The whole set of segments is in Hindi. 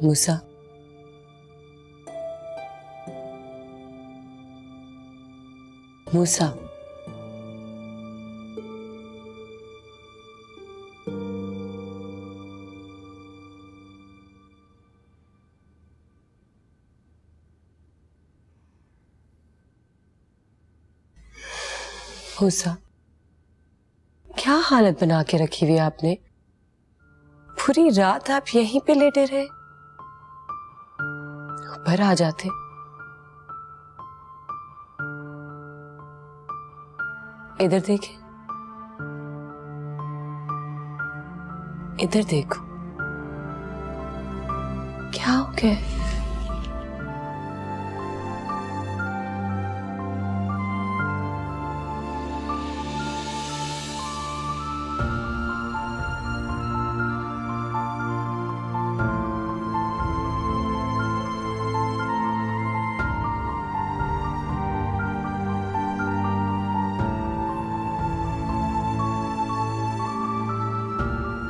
मूसा, मूसा, मूसा, क्या हालत बना के रखी हुई है आपने? पूरी रात आप यहीं पे लेटे रहे, ऊपर आ जाते। इधर देखे, इधर देखो, क्या हो गया?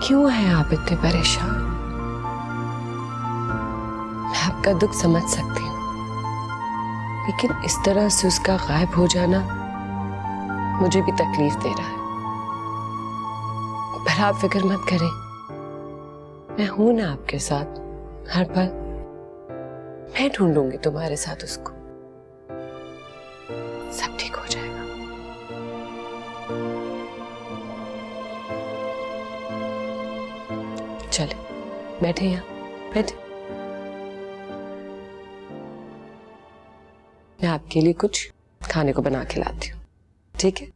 क्यों हैं आप इतने परेशान? मैं आपका दुख समझ सकती हूँ, लेकिन इस तरह से उसका गायब हो जाना मुझे भी तकलीफ दे रहा है। पर आप फिक्र मत करें, मैं हूं ना आपके साथ हर पल। मैं ढूंढूंगी तुम्हारे साथ उसको, सब ठीक हो जाएगा। चले, बैठे यहाँ, बैठे। मैं आपके लिए कुछ खाने को बना के लाती हूँ, ठीक है?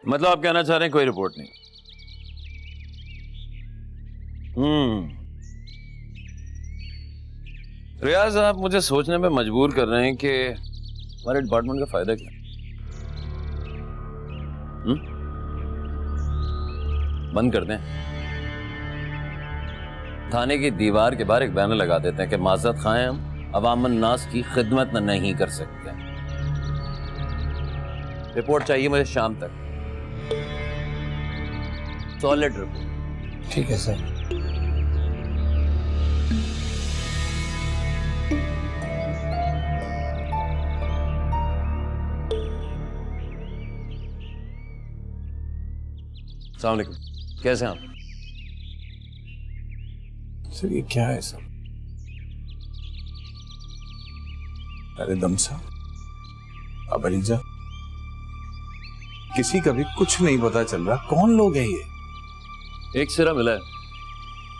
मतलब आप कहना चाह रहे हैं कोई रिपोर्ट नहीं? रियाज, आप मुझे सोचने में मजबूर कर रहे हैं कि हमारे डिपार्टमेंट का फायदा क्या? बंद कर दें, थाने की दीवार के बाहर एक बैनर लगा देते हैं कि माजरत खाएं, हम अवामन नास की खिदमत नहीं कर सकते। रिपोर्ट चाहिए मुझे शाम तक, सॉलिड रिपोर्ट। ठीक है सर। अस्सलाम वालेकुम, कैसे हैं आप? सर ये क्या है सर? अरे दमसा, अब अलीजा, किसी का भी कुछ नहीं पता चल रहा, कौन लोग हैं ये? एक सिरा मिला है।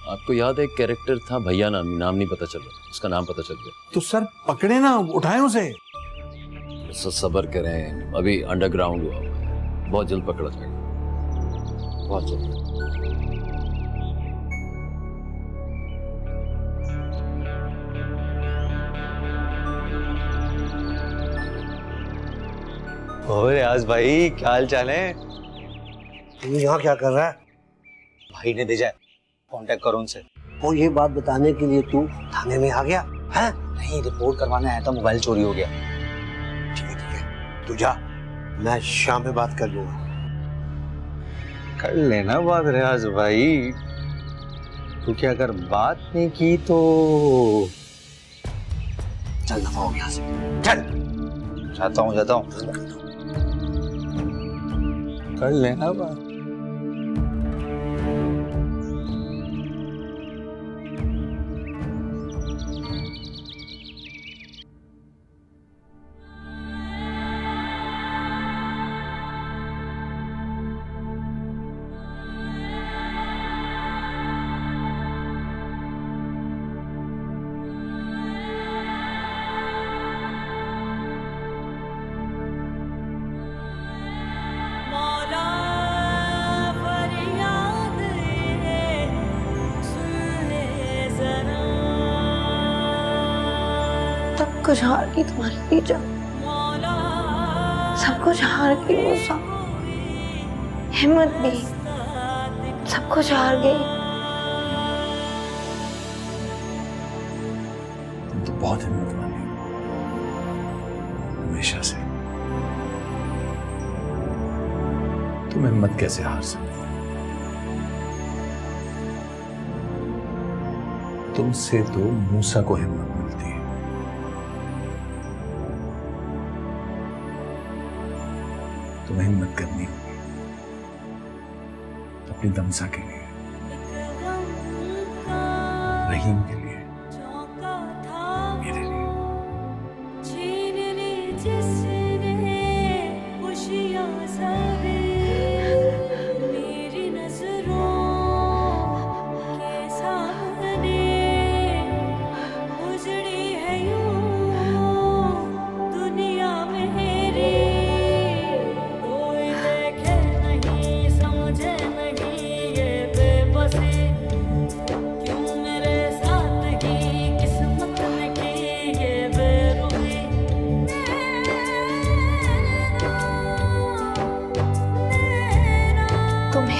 आपको याद है एक कैरेक्टर था भैया, नाम नहीं पता चल रहा, उसका नाम पता चल गया। तो सर पकड़े ना, उठाएं उसे। सब्र करें, अभी अंडरग्राउंड हुआ हुआ है, बहुत जल्द पकड़ा जाएगा, बहुत जल्द। और रियाज भाई, क्या हाल चाल है? तू यहाँ क्या कर रहा है? भाई ने भेजा है, कांटेक्ट करो उनसे। और ये बात बताने के लिए तू थाने में आ गया है? नहीं, रिपोर्ट करवाने आया था, मोबाइल चोरी हो गया। ठीक है, तू जा, मैं शाम में बात कर लूंगा। कर लेना बात रियाज भाई। क्योंकि अगर बात नहीं की तो चल दफा हो यहाँ से, चल। जाता हूँ कर लेना बात। सब कुछ हार गई तुम्हारी तीजा, सब कुछ हार गई मूसा, हिम्मत भी सब कुछ हार गई। तुम तो बहुत हिम्मत वाली हो, हमेशा से। तुम हिम्मत कैसे हार सकती हो? तुमसे तो मूसा को हिम्मत मिलती है। तुम्हें हिम्मत करनी होगी अपनी दमसा के लिए, रहीम के लिए, मेरे लिए।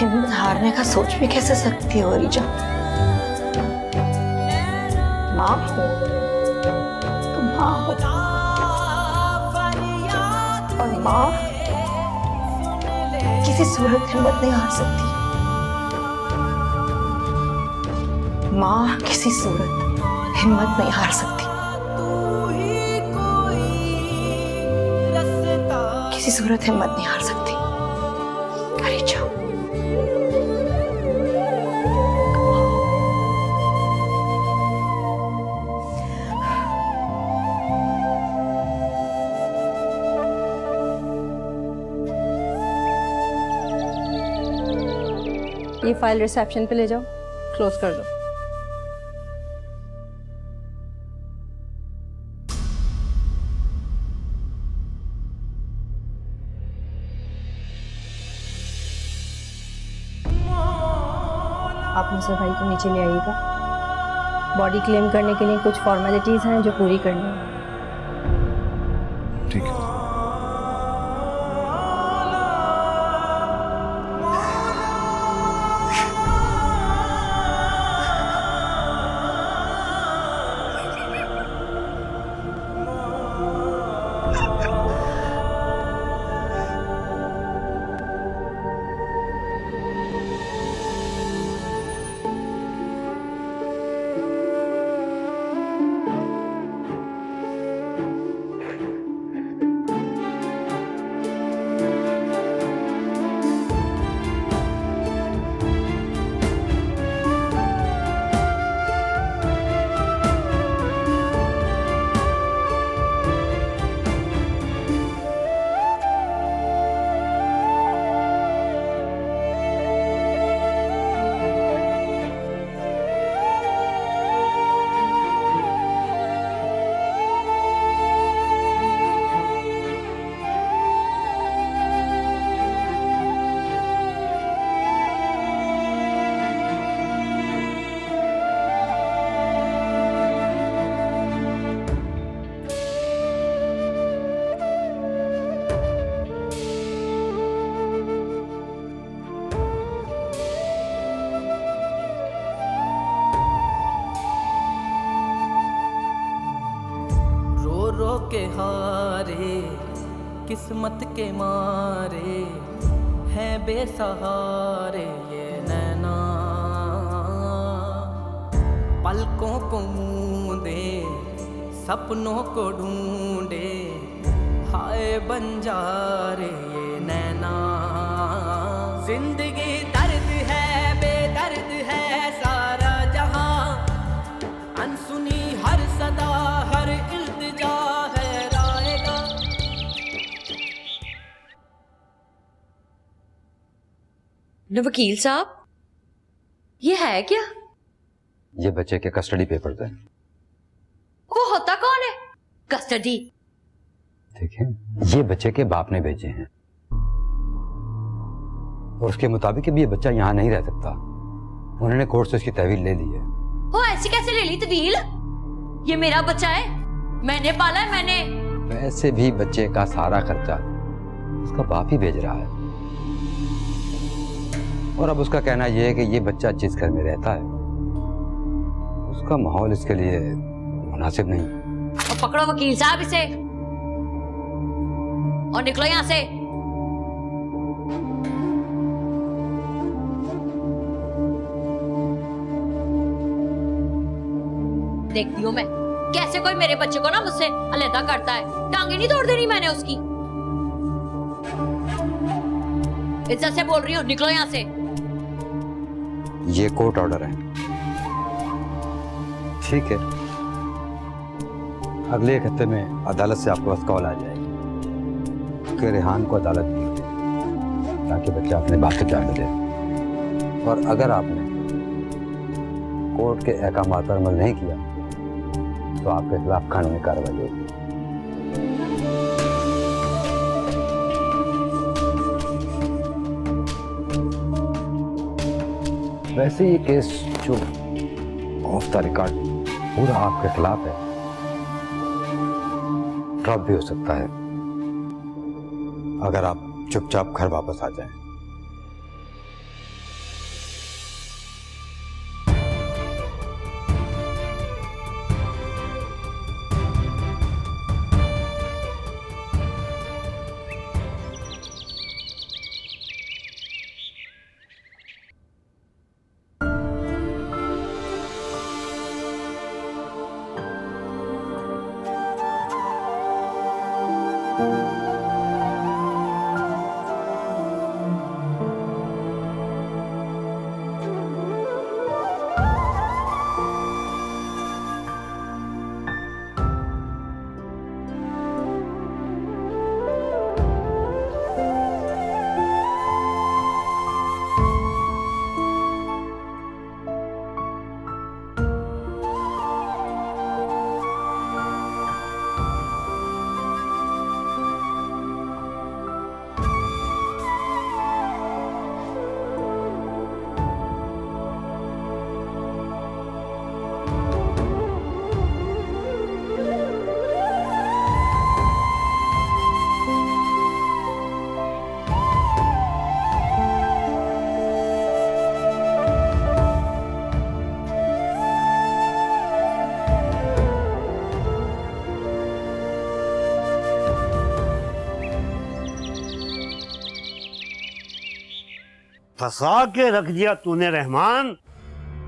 हिम्मत हारने का सोच भी कैसे सकती हो रीजा? माँ हो, तुम माँ हो, और माँ किसी सूरत हिम्मत नहीं हार सकती। माँ किसी सूरत हिम्मत नहीं हार सकती, किसी सूरत हिम्मत नहीं हार सकती। रीजा, ये फाइल रिसेप्शन पे ले जाओ, क्लोज कर दो। आप मुझसे भाई को नीचे ले आइएगा। बॉडी क्लेम करने के लिए कुछ फॉर्मेलिटीज हैं जो पूरी करनी है। ठीक है। के हारे किस्मत के मारे हैं बेसहारे ये नैना, पलकों को मूंदे सपनों को ढूंढे हाय बंजारे ये नैना जिंदगी दर्द है बेदर्द है सारा जहां अनसुनी हर सदा हर इल्तिजा है रायगा। न वकील साहब, ये है क्या? ये बच्चे के कस्टडी पेपर थे। वो होता कौन है कस्टडी? देखिए, ये बच्चे के बाप ने भेजे हैं और उसके मुताबिक भी ये बच्चा यहाँ नहीं रह सकता। उन्होंने कोर्ट से उसकी तहवील ले ली है। वो ऐसी कैसे ले ली तहवील? ये मेरा बच्चा है, मैंने पाला है, मैंने। वैसे भी बच्चे का सारा खर्चा उसका बाप ही भेज रहा है और अब उसका कहना यह है कि ये बच्चा जिस घर में रहता है उसका माहौल इसके लिए मुनासिब नहीं। और पकड़ो वकील साहब इसे और निकलो यहां से। देखती हूँ मैं कैसे कोई मेरे बच्चे को ना मुझसे अलहदा करता है। टांगे नहीं तोड़ देनी मैंने उसकी। इज्जत से बोल रही हूँ, निकलो यहाँ से। ये कोर्ट ऑर्डर है, ठीक है? अगले एक हफ्ते में अदालत से आपके पास कॉल आ जाएगी कि रेहान को अदालत भेज दें ताकि बच्चा अपने बाप से जा मिले। और अगर आपने कोर्ट के अहकामात पर अमल नहीं किया तो आपके खिलाफ कानूनी कार्रवाई होगी। वैसे ये केस जो ऑफ द रिकॉर्ड पूरा आपके खिलाफ है, ड्रॉप भी हो सकता है अगर आप चुपचाप घर वापस आ जाएं। फंसा के रख दिया तूने रहमान।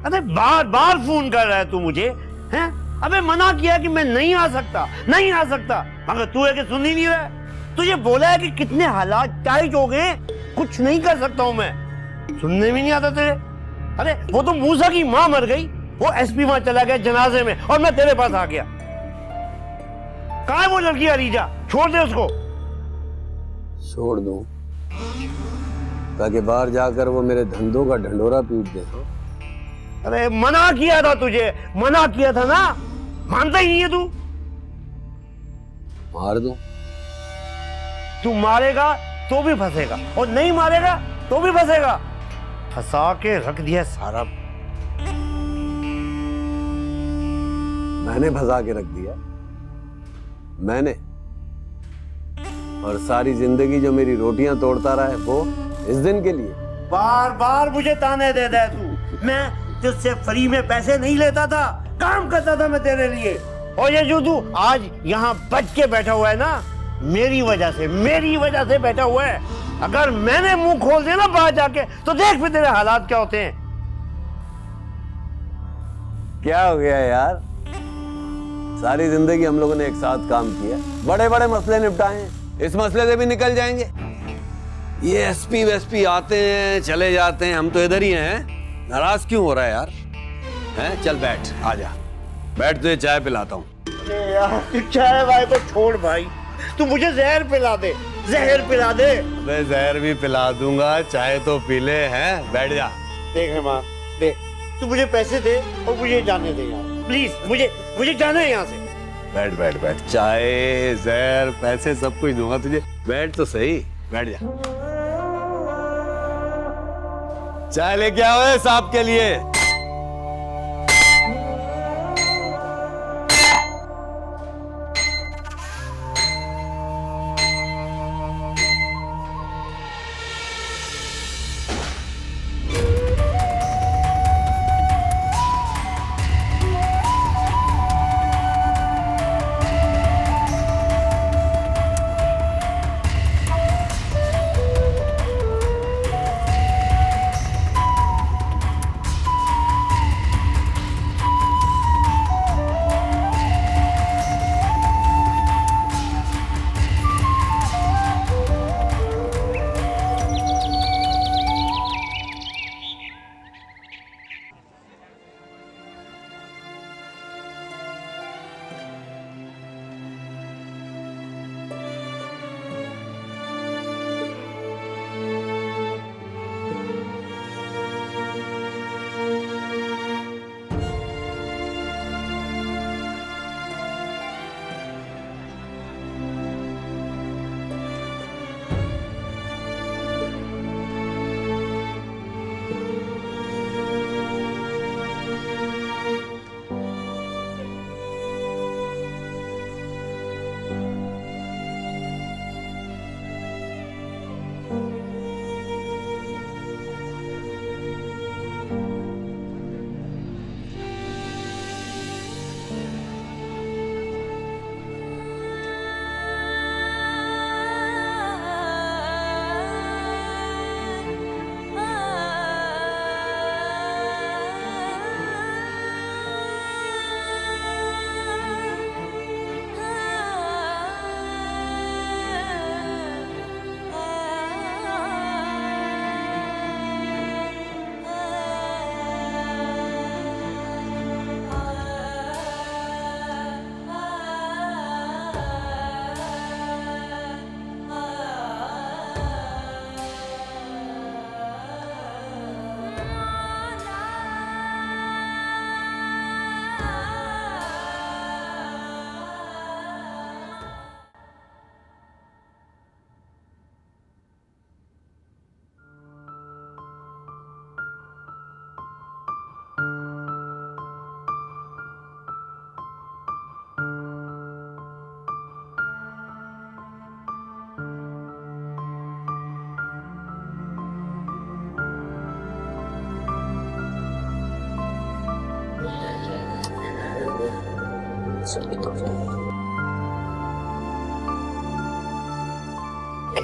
अरे बार बार फोन कर रहा है तू मुझे, हैं? अबे मना किया कि मैं नहीं आ सकता, नहीं आ सकता, मगर तू है कि सुन ही नहीं रहा है। तुझे बोला है कि कितने हालात टाइट हो गए, कुछ नहीं कर सकता हूं मैं, सुनने में नहीं आता तेरे। अरे वो तो मूसा की मां मर गई, वो एसपी वहां चला गया जनाजे में और मैं तेरे पास आ गया। कहां है वो लड़की अरीजा? छोड़ दे उसको। छोड़ दूं ताकि बाहर जाकर वो मेरे धंधों का ढंडोरा पीट दे। अरे मना किया था तुझे, मना किया था ना, मानता ही नहीं है तू। मार दूं? तू मारेगा तो भी फंसेगा और नहीं मारेगा तो भी फंसेगा। फंसा के रख दिया सारा। मैंने फंसा के रख दिया, मैंने। और सारी जिंदगी जो मेरी रोटियां तोड़ता रहा है वो इस दिन के लिए। बार बार मुझे ताने दे दे तू। मैं तुझसे फ्री में पैसे नहीं लेता था, काम करता था मैं तेरे लिए। और ये जो तू आज यहाँ बच के बैठा हुआ है ना, मेरी वजह से बैठा हुआ है। अगर मैंने मुंह खोल दिया ना बाहर जाके तो देख फिर तेरे हालात क्या होते हैं। क्या हो गया यार? सारी जिंदगी हम लोगों ने एक साथ काम किया, बड़े बड़े मसले निपटाए हैं, इस मसले से भी निकल जाएंगे। ये एसपी वेसपी आते हैं चले जाते हैं, हम तो इधर ही हैं। नाराज क्यों हो रहा है यार? हैं? चल बैठ, आजा बैठ, तुझे चाय पिलाता हूँ। अरे यार चाय भाई को छोड़ भाई, तू मुझे जहर पिला दे, जहर पिला दे। मैं जहर भी पिला दूंगा, चाय तो पी ले। हैं? बैठ जा। देख रहमान, देख तू मुझे पैसे दे और मुझे जाने दे यार, प्लीज मुझे जाना है यहाँ से। बैठ बैठ बैठ, चाय जहर पैसे सब कुछ दूंगा तुझे, बैठ तो सही, बैठ जा। चाय लेके आओ है साहब के लिए।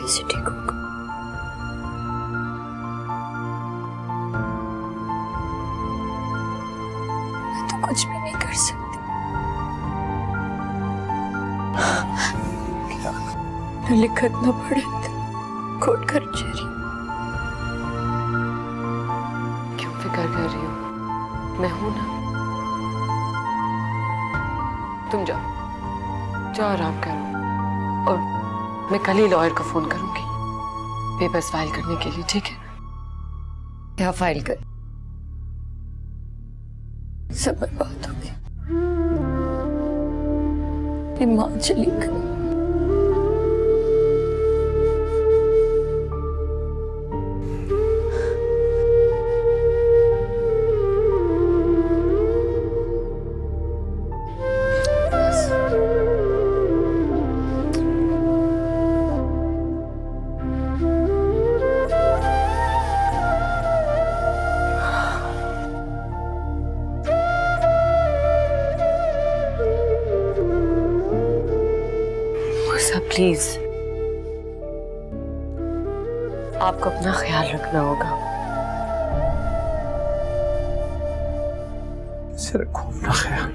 कैसे ठीक होगा? मैं तो कुछ भी नहीं कर सकती। लिखत न पढ़त कोर्ट कचहरी। क्यों फिक्र कर रही हो? मैं हूं ना। तुम जाओ आराम करो, और मैं कल ही लॉयर को फोन करूंगी पेपर्स फाइल करने के लिए, ठीक है? क्या फाइल कर? सब बर्बाद हो गया। मेरी मां चली गई। प्लीज, आपको अपना ख्याल रखना होगा। से रखो अपना ख्याल।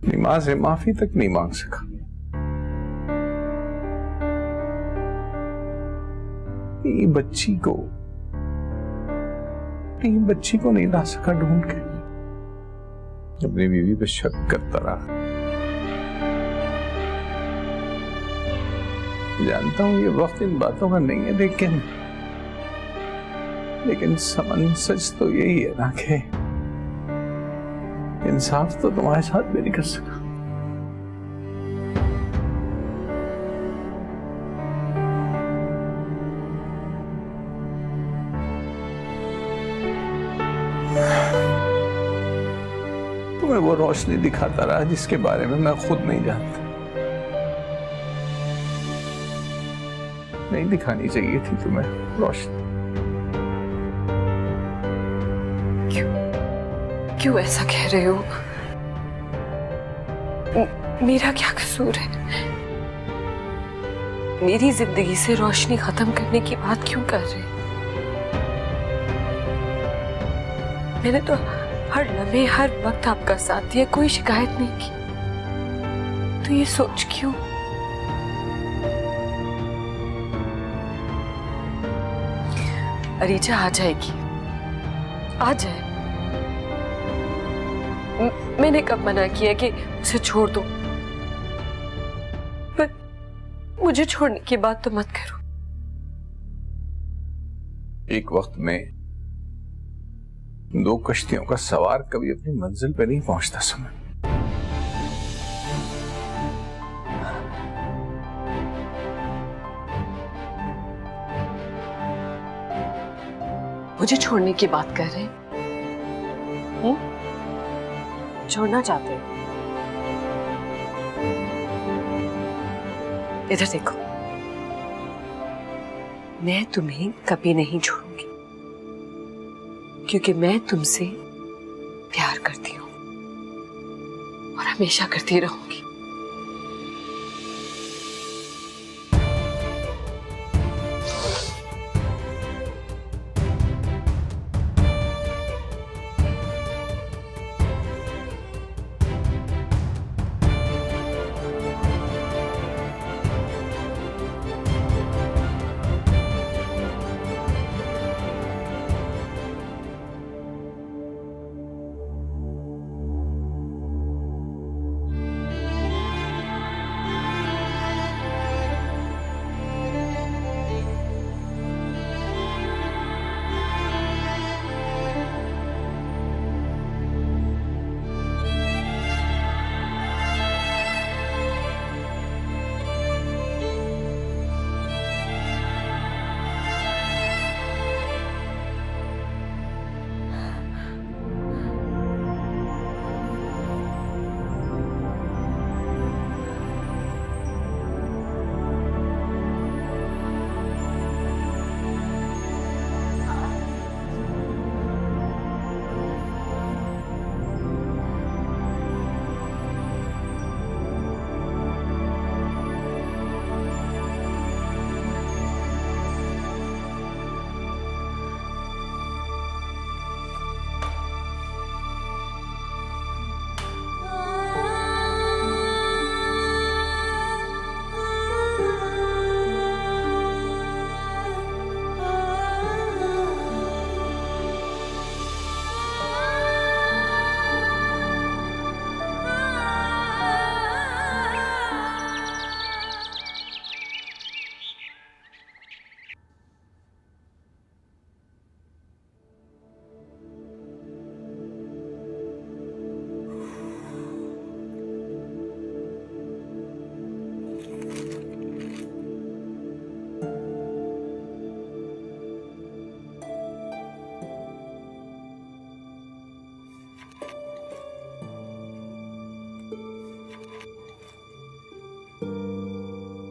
अपनी मां से माफी तक नहीं मांग सका, ये बच्ची को नहीं ला सका ढूंढ के, अपनी बीवी पे शक करता रहा। जानता हूं ये वक्त इन बातों का नहीं है, लेकिन समन सच तो यही है ना कि इंसाफ तो तुम्हारे साथ भी नहीं कर सका। तुम्हें वो रोशनी दिखाता रहा जिसके बारे में मैं खुद नहीं जानता। नहीं दिखानी चाहिए थी तुम्हें रोशनी। क्यों ऐसा कह रहे हो? मेरा क्या कसूर है? मेरी जिंदगी से रोशनी खत्म करने की बात क्यों कर रहे? मैंने तो हर लम्हे हर वक्त आपका साथ दिया, कोई शिकायत नहीं की, तो ये सोच क्यों? अरीजा आ जाएगी, आ जाए। मैंने कब मना किया कि उसे छोड़ दो, पर मुझे छोड़ने की बात तो मत करो। एक वक्त में दो कश्तियों का सवार कभी अपनी मंजिल पे नहीं पहुंचता समझ। मुझे छोड़ने की बात कर रहे हैं? छोड़ना चाहते हो? इधर देखो, मैं तुम्हें कभी नहीं छोड़ूंगी, क्योंकि मैं तुमसे प्यार करती हूं और हमेशा करती रहूंगी।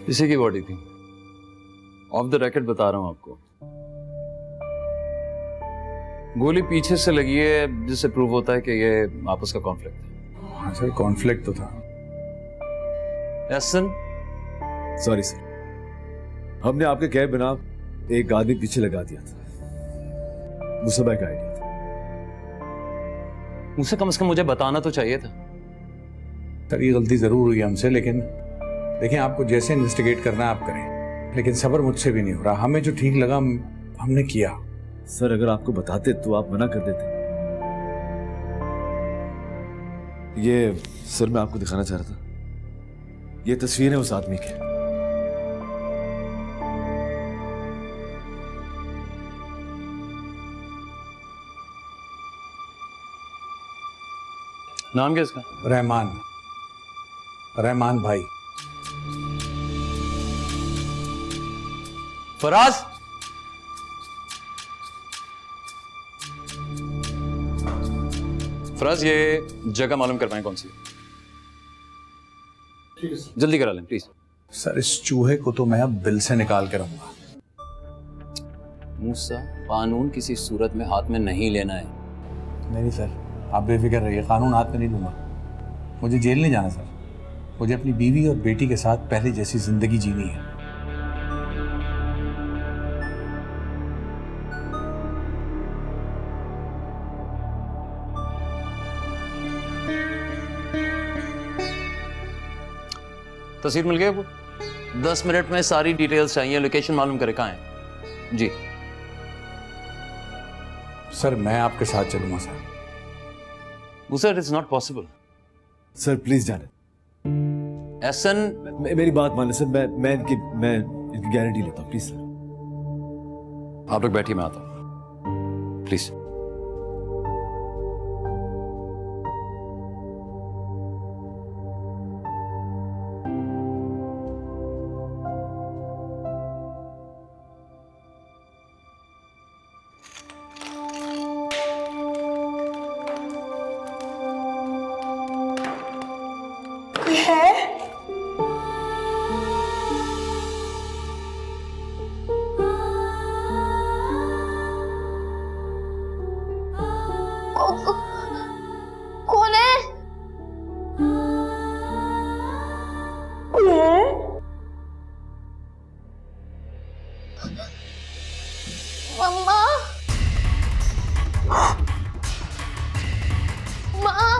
इसी की बॉडी थी, ऑफ द रैकेट बता रहा हूं आपको। गोली पीछे से लगी है, जिससे प्रूव होता है कि ये आपस का कॉन्फ्लिक्ट है। हाँ सर, कॉन्फ्लिक्ट तो था। एहसन, सॉरी सर, हमने आपके कहे बिना एक आदमी पीछे लगा दिया था। मुसबा का आइडिया था। उसे कम से कम मुझे बताना तो चाहिए था। सर ये गलती जरूर हुई हमसे, लेकिन देखें आपको जैसे इन्वेस्टिगेट करना है आप करें, लेकिन सब्र मुझसे भी नहीं हो रहा। हमें जो ठीक लगा हमने किया। सर अगर आपको बताते तो आप मना कर देते। ये सर मैं आपको दिखाना चाह रहा था, ये तस्वीर है उस आदमी की। नाम क्या इसका? रहमान, रहमान भाई। फराज, फराज ये जगह मालूम कर पाए कौन सी है? जल्दी करा लें प्लीज। सर इस चूहे को तो मैं अब बिल से निकाल के रहूंगा। मूसा, कानून किसी सूरत में हाथ में नहीं लेना है। नहीं सर आप बेफिक्र रहिए, कानून हाथ में नहीं लूंगा। मुझे जेल नहीं जाना सर, मुझे अपनी बीवी और बेटी के साथ पहले जैसी जिंदगी जीनी है। तस्वीर मिल गई आपको? 10 मिनट में सारी डिटेल्स चाहिए, लोकेशन मालूम करे कहाँ है। जी सर मैं आपके साथ चलूंगा sir. Sir it's not possible. Sir please जाने। एहसन मेरी बात माने सर, मैं इनकी गारंटी लेता हूँ। प्लीज सर आप लोग बैठिए, मैं आता हूँ प्लीज। कौन है? मम्मा, माँ,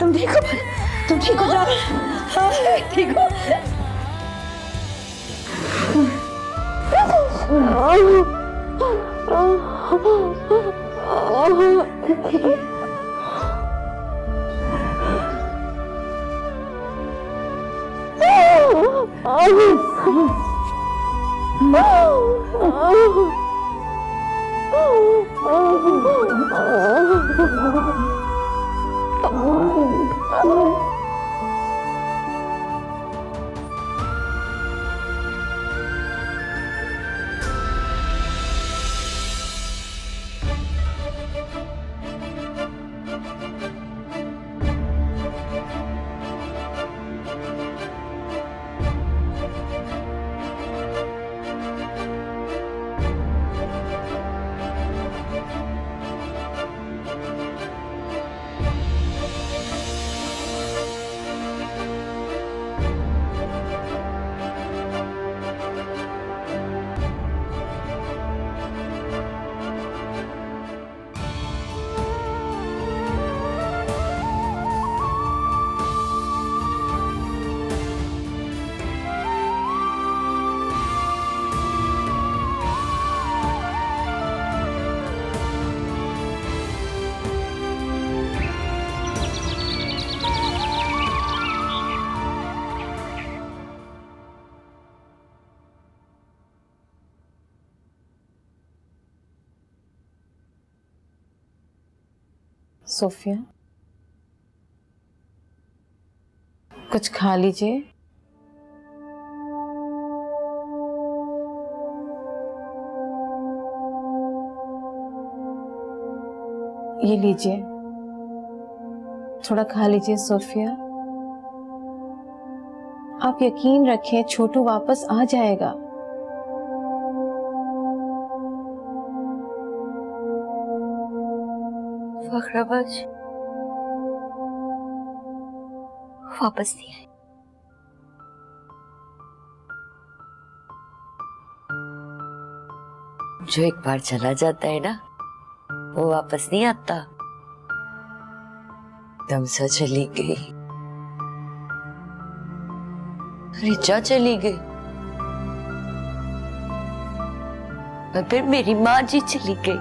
तुम ठीक हो? तुम ठीक हो जाओ? हाँ, ठीक हो? सोफिया, कुछ खा लीजिए। ये लीजिए, थोड़ा खा लीजिए सोफिया। आप यकीन रखें, छोटू वापस आ जाएगा। फखराबाज वापस नहीं आए। जो एक बार चला जाता है ना, वो वापस नहीं आता। दमसा चली गई, रिचा चली गई, और फिर मेरी माँ जी चली गई।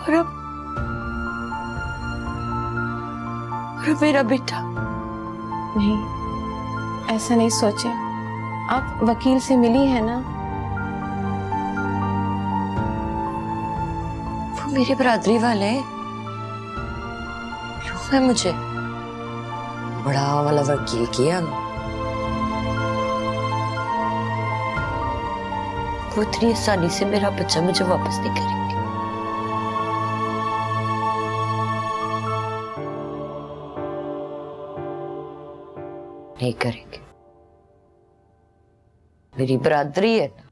और अब मेरा बेटा। नहीं, ऐसा नहीं सोचे। आप वकील से मिली है ना? वो मेरे बरादरी वाले हैं। क्यों है मुझे बड़ा वाला वकील किया? वो इतनी आसानी से मेरा बच्चा मुझे वापस नहीं करेंगे। नहीं करेंगे। मेरी बरादरी है ना,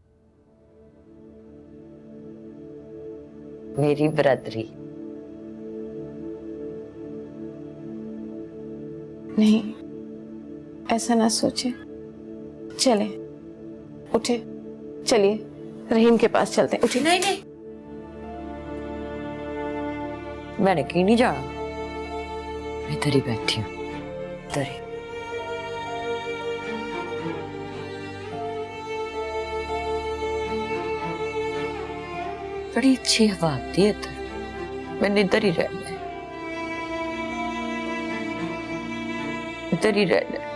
मेरी बरादरी। नहीं, ऐसा ना सोचे। चले, उठे, चलिए रहीम के पास चलते हैं। उठे। नहीं नहीं, मैंने कहीं नहीं जाना। मैं इधर ही बैठी हूँ, इधर ही। बड़ी अच्छी हवा आती है इधर। मैंने इधर ही रहना है, इधर ही रहना है।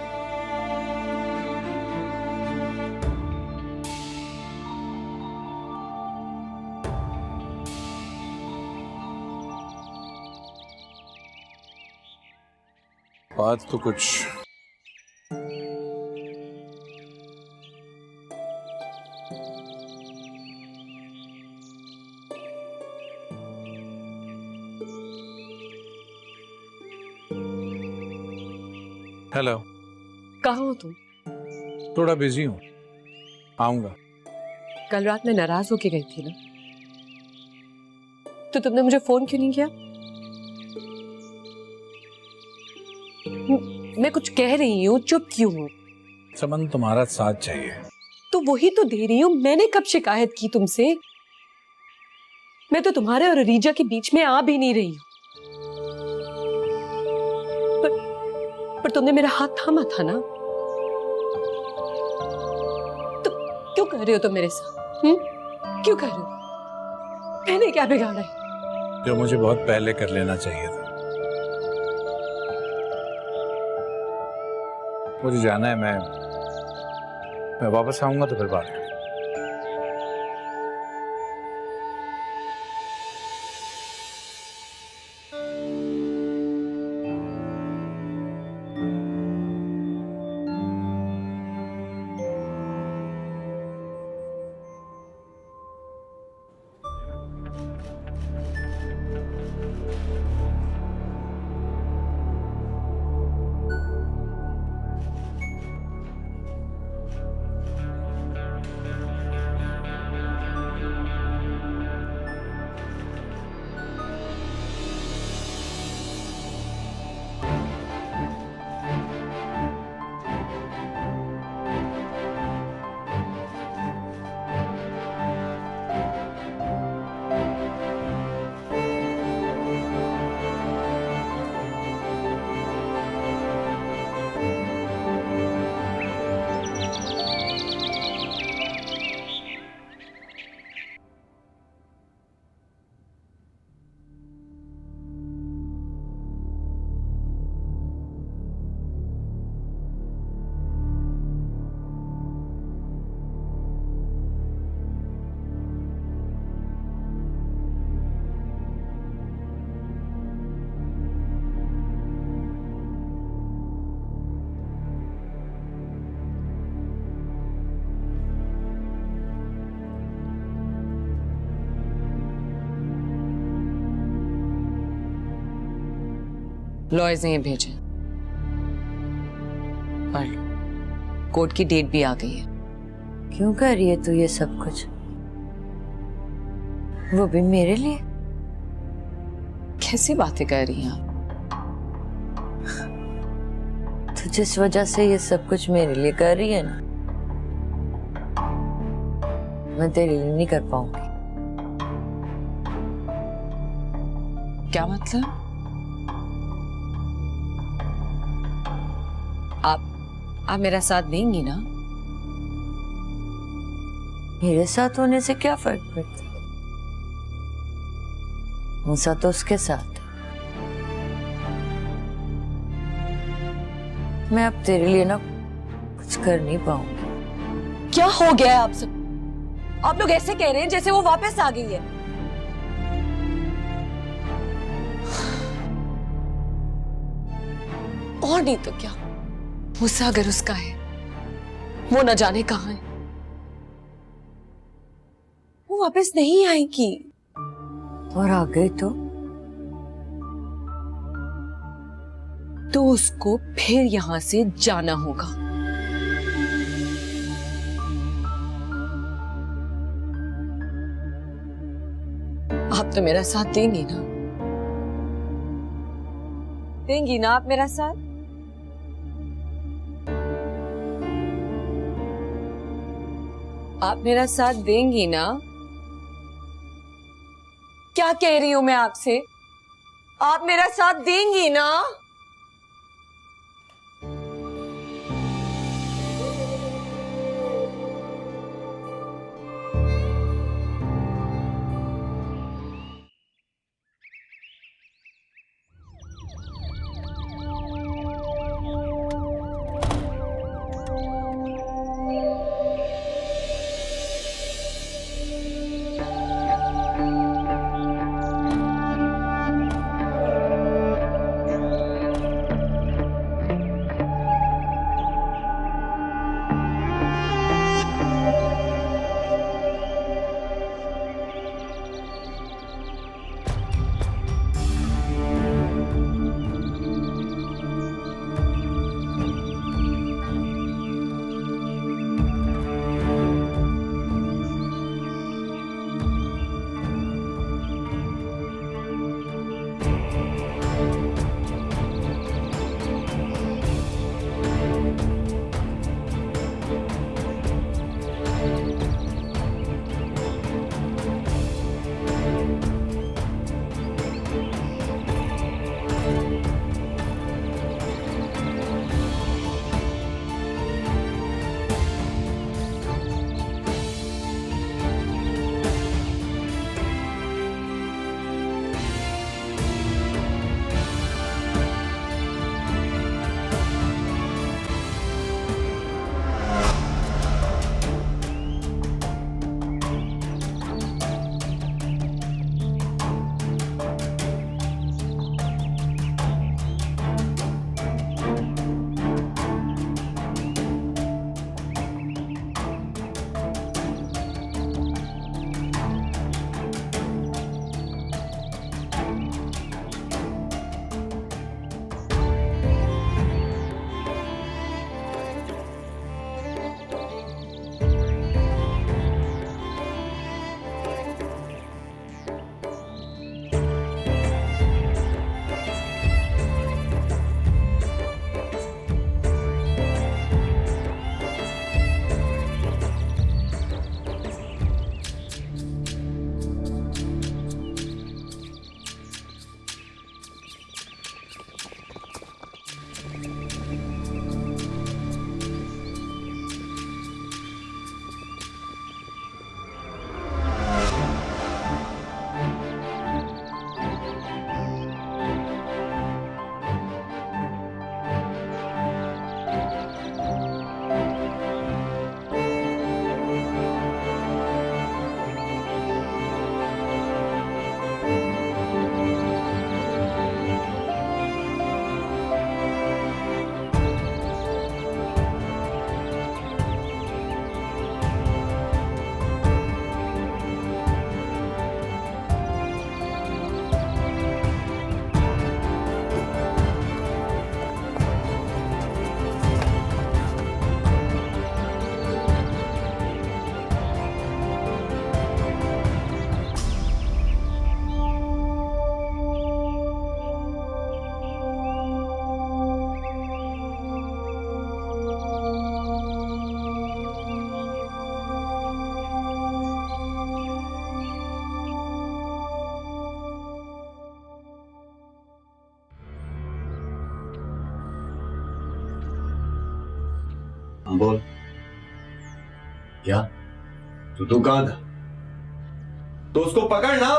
बात तो कुछ हेलो। कहाँ हो तुम? थोड़ा बिजी हूँ, आऊंगा। कल रात मैं नाराज होके गई थी ना, तो तुमने मुझे फोन क्यों नहीं किया? मैं कुछ कह रही हूँ, चुप क्यों हो? समन, तुम्हारा साथ चाहिए। तो वही तो दे रही हूँ। मैंने कब शिकायत की तुमसे? मैं तो तुम्हारे और रीजा के बीच में आ भी नहीं रही हूँ। पर तुमने मेरा हाथ थामा था ना। तो क्यों कर रहे हो तुम मेरे साथ? क्यों कर रहे हो? मैंने क्या बिगाड़ा है? जो मुझे बहुत पहले कर लेना चाहिए था। मुझे जाना है, मैं वापस आऊंगा तो फिर बात करेंगे। लॉयर्स ने ये भेजे और कोर्ट की डेट भी आ गई है। क्यों कर रही है तू ये सब कुछ, वो भी मेरे लिए? कैसी बातें कर रही हैं आप? तो जिस वजह से ये सब कुछ मेरे लिए कर रही है ना, मैं तेरे लिए नहीं कर पाऊंगी। क्या मतलब? आप मेरा साथ देंगी ना? मेरे साथ होने से क्या फर्क पड़ता? मूसा तो उसके साथ। मैं अब तेरे लिए ना कुछ कर नहीं पाऊंगी। क्या हो गया है आप सब? आप लोग ऐसे कह रहे हैं जैसे वो वापस आ गई है। और नहीं तो क्या, मूसा अगर उसका है, वो न जाने कहां है। वो वापस नहीं आएगी। और आ गई तो उसको फिर यहां से जाना होगा। आप तो मेरा साथ देंगी ना? देंगी ना आप मेरा साथ? आप मेरा साथ देंगी ना? क्या कह रही हूं मैं आपसे? आप मेरा साथ देंगी ना? बोल। क्या तू कहां था? तो उसको पकड़ ना।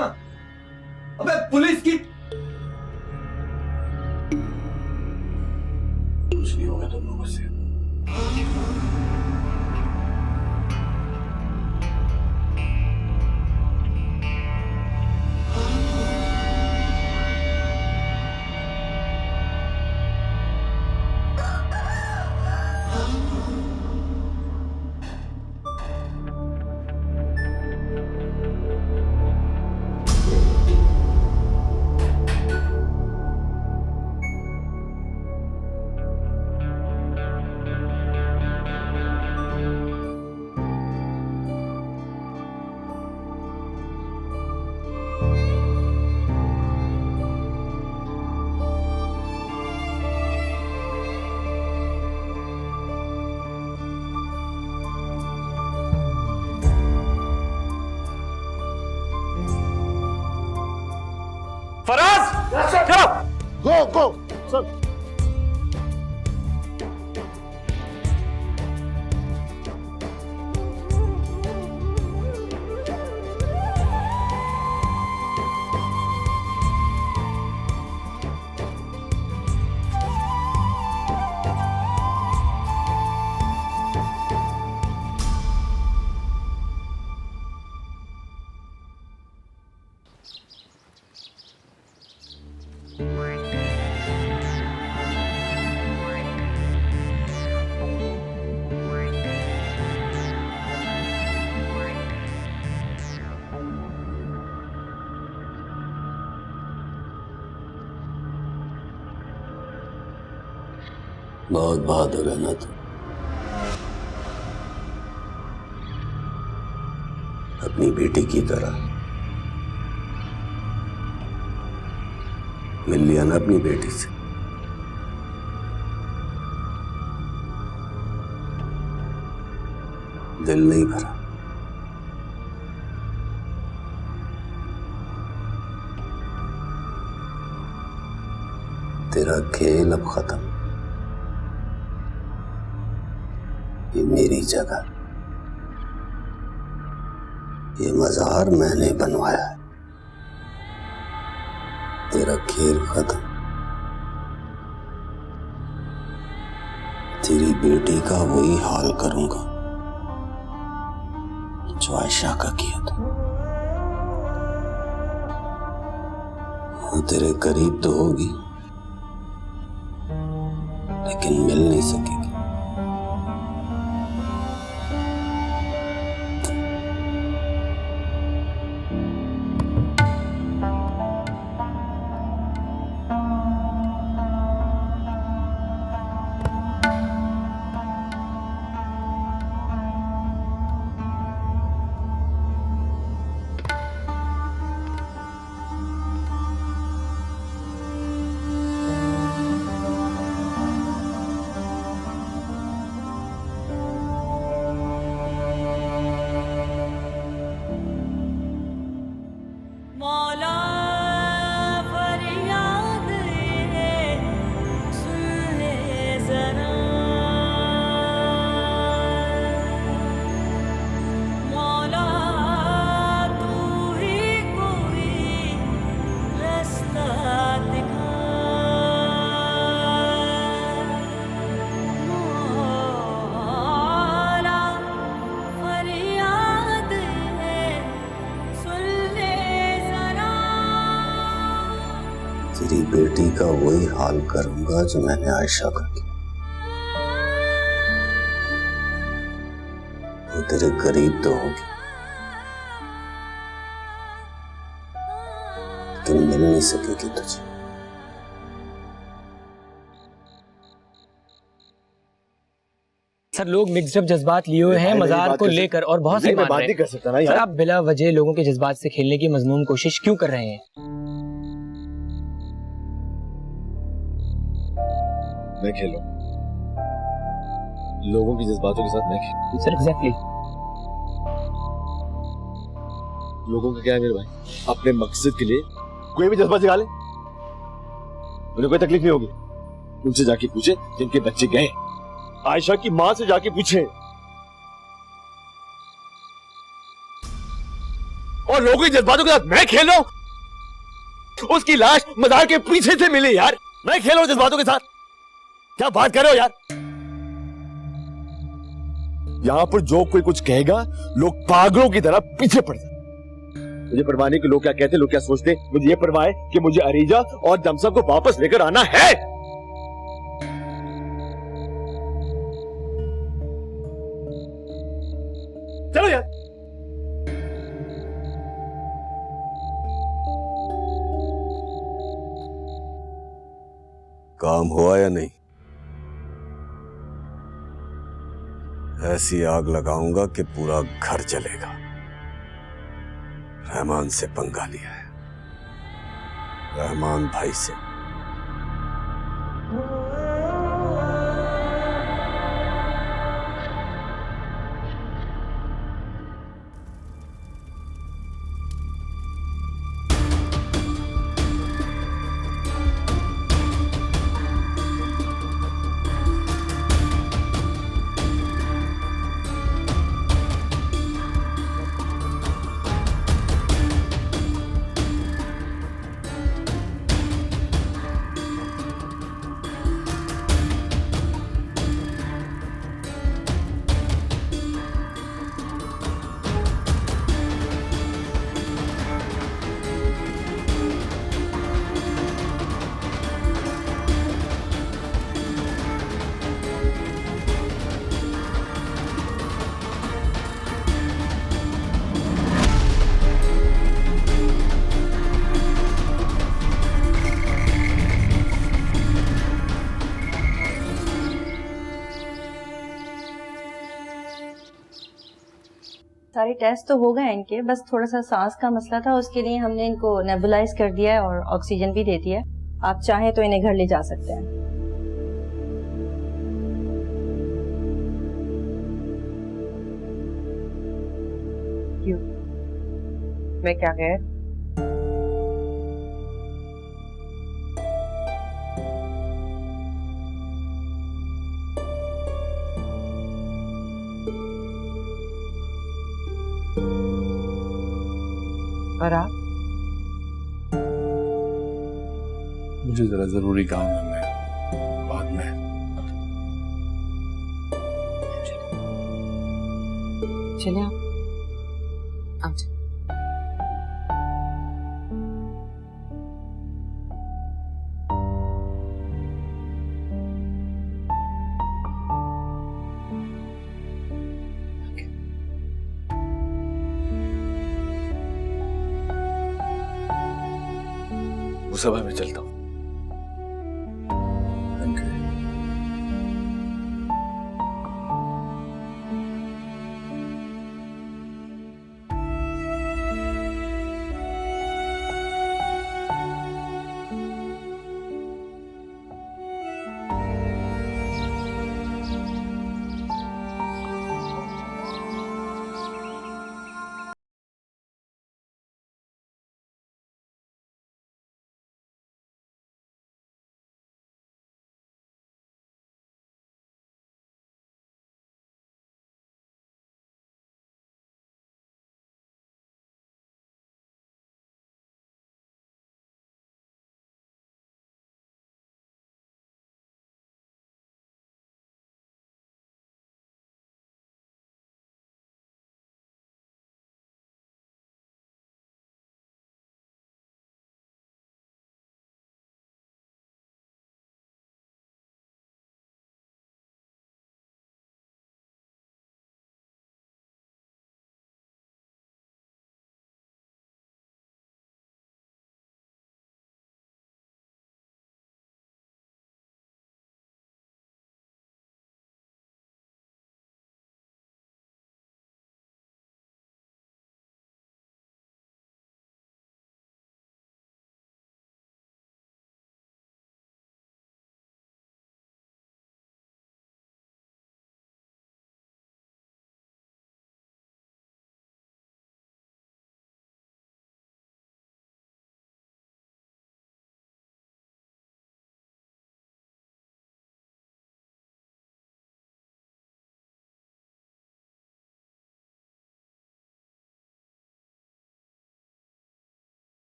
अबे पुलिस की कुछ नहीं होगा तुम लोगों से। फराज, चलो, गो, सर। बहुत बहादुर है ना तू। अपनी बेटी की तरह मिल लिया ना अपनी बेटी से। दिल नहीं भरा। तेरा खेल अब खत्म। ये मेरी जगह, ये मजार मैंने बनवाया है। तेरा खेल खत्म। तेरी बेटी का वही हाल करूंगा जो आयशा का किया था। वो तेरे करीब तो होगी लेकिन मिल नहीं सकेगी। तेरी बेटी का वही हाल करूंगा जो मैंने आयशा का किया। वो तेरे करीब तो होगी लेकिन मिल नहीं सकेगी तुझे। सर लोग मिक्स्ड जज्बात लिए हुए हैं मजार को लेकर और बहुत सी बात नहीं कर सकता ना यार। सर आप बिला वजह लोगों के जज्बात से खेलने की मजनून कोशिश क्यों कर रहे हैं? मैं खेलूं लोगों की जज्बातों के साथ मैं खेलूं। Sir exactly. लोगों का क्या है मेरे भाई, अपने मकसद के लिए कोई भी जज्बा जगा ले, उन्हें कोई तकलीफ नहीं होगी। उनसे जाके पूछे जिनके बच्चे गए आयशा की माँ से जाके पूछे। और लोगों के जज्बातों के साथ मैं खेल रहा हूं? उसकी लाश मजार के पीछे से मिली यार, मैं खेल रहा हूं जज्बातों के साथ? क्या बात कर रहे हो यार? यहां पर जो कोई कुछ कहेगा लोग पागलों की तरह पीछे पड़ जाते। मुझे परवाह नहीं कि लोग क्या कहते, लोग क्या सोचते। मुझे ये परवाह है कि मुझे अरीजा और दमसा को वापस लेकर आना है। चलो यार। काम हुआ या नहीं? ऐसी आग लगाऊंगा कि पूरा घर जलेगा। रहमान से पंगा लिया है, रहमान भाई से। सारे टेस्ट तो हो गए इनके, बस थोड़ा सा सांस का मसला था, उसके लिए हमने इनको नेबुलाइज कर दिया है और ऑक्सीजन भी दे दिया है। आप चाहें तो इन्हें घर ले जा सकते हैं। क्यों? मैं क्या कह? और आप? मुझे जरा जरूरी काम है, मैं बाद में। चलिए आप जाइए। उस समय मैं चलता हूं।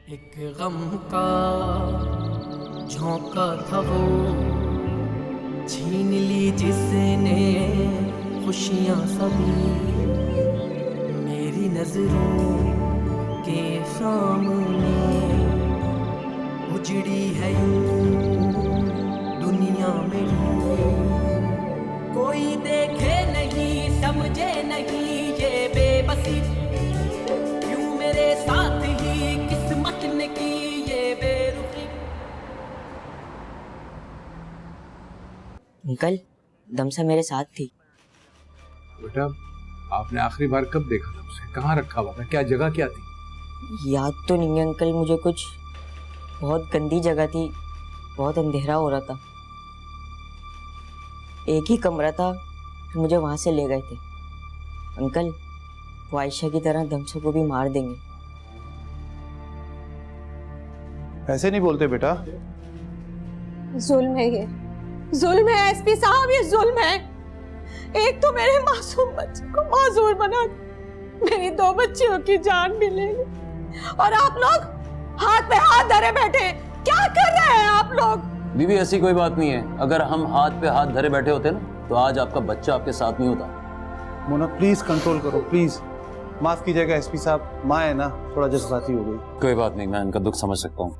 एक गम का झोंका था वो, छीन ली जिसने खुशियां सभी मेरी नजरों के सामने। उजड़ी है यूं दुनिया मेरी, कोई देखे नहीं समझे नहीं ये बेबसी, क्यों मेरे साथ ही किस्मत ने की ये बेरुखी। अंकल दमसा मेरे साथ थी। बेटा आपने आखिरी बार कब देखा था उसे? कहाँ रखा हुआ था? क्या जगह क्या थी? याद तो नहीं है अंकल मुझे, कुछ बहुत गंदी जगह थी, बहुत अंधेरा हो रहा था, एक ही कमरा था, फिर मुझे वहां से ले गए थे। अंकल वो आयशा की तरह दमसा को भी मार देंगे। ऐसे नहीं बोलते बेटा। जुल्म है ये, जुल्म है एसपी साहब, ये जुल्म है। एक तो मेरे मासूम बच्चे को माजूर बना, मेरी 2 बच्चियों की जान भी ले ली, और आप लोग हाथ पे हाथ धरे बैठे क्या कर रहे हैं आप लोग? बीबी ऐसी कोई बात नहीं है, अगर हम हाथ पे हाथ धरे बैठे होते ना तो आज आपका बच्चा आपके साथ नहीं होता। मोना प्लीज कंट्रोल करो, प्लीज माफ कीजिएगा एसपी साहब, माँ है ना थोड़ा जज्बाती हो गई। कोई बात नहीं, मैं इनका दुख समझ सकता हूँ।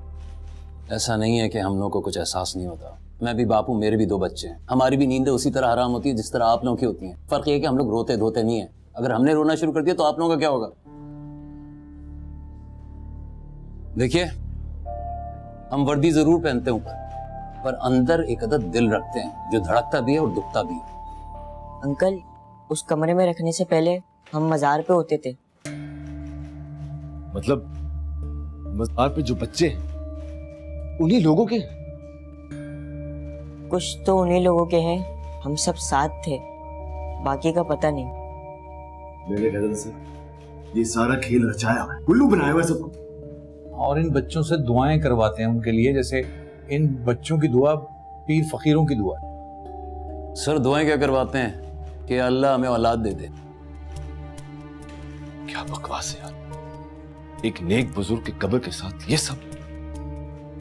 ऐसा नहीं है कि हम लोग को कुछ एहसास नहीं होता। मैं भी बाप हूँ, मेरे भी 2 बच्चे हैं, हमारी भी नींदें उसी तरह हराम होती है जिस तरह आप लोगों की होती हैं। फर्क ये है कि हम लोग रोते धोते नहीं है। अगर हमने रोना शुरू कर दिया तो आप लोगों का क्या होगा? देखिए हम वर्दी जरूर पहनते हैं ऊपर, पर अंदर एक अदद दिल रखते हैं जो धड़कता भी है और दुखता भी है। अंकल उस कमरे में रखने से पहले हम मजार पे होते थे। मतलब मजार पे जो बच्चे उन्हीं लोगों के? कुछ तो उन्हीं लोगों के हैं, हम सब साथ थे, बाकी का पता नहीं। मेरे ख्याल से ये सारा खेल रचाया हुआ है, उल्लू बनाया हुआ है सबको। और इन बच्चों से दुआएं करवाते हैं उनके लिए, जैसे इन बच्चों की दुआ पीर फकीरों की दुआ। सर दुआएं क्या करवाते हैं कि अल्लाह हमें औलाद दे दे। क्या बकवास है यार, एक नेक बुजुर्ग के कब्र के साथ ये सब।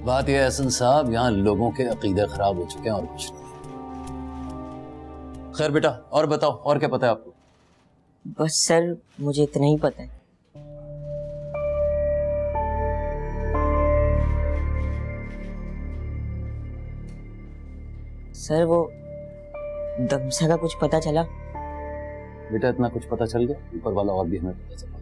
बात यह है हसन साहब, यहाँ लोगों के अकीदे खराब हो चुके हैं और कुछ नहीं। खैर बेटा और बताओ, और क्या पता है आपको? बस सर मुझे इतना ही पता है। सर वो दमसा का कुछ पता चला? बेटा इतना कुछ पता चल गया, ऊपर वाला और भी हमें पता चला।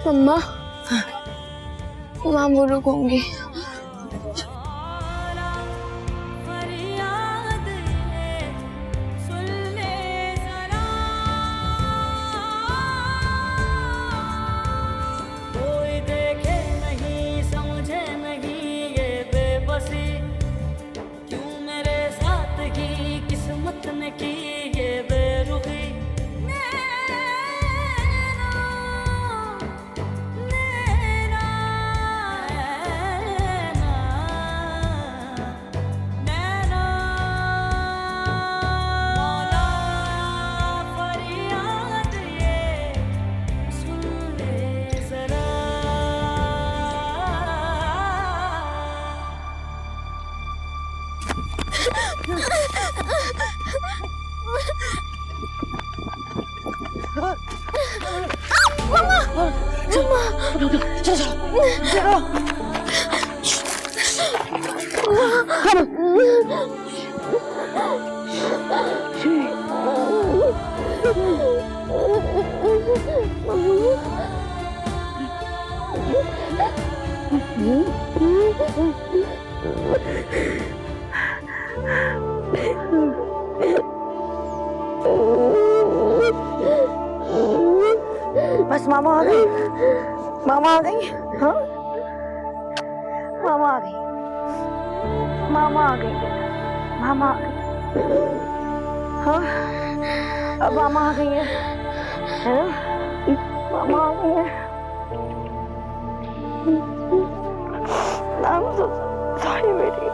मम्मा वहाँ वो लोग होंगे। कोई देखे नहीं बस मामा आ गई, मामा आ गई। हाँ मामा आ गई, मामा आ गई, मामा आ गई। हाँ अब मामा आ गई है ना? मामा आ गई है। I'm so sorry बेटी।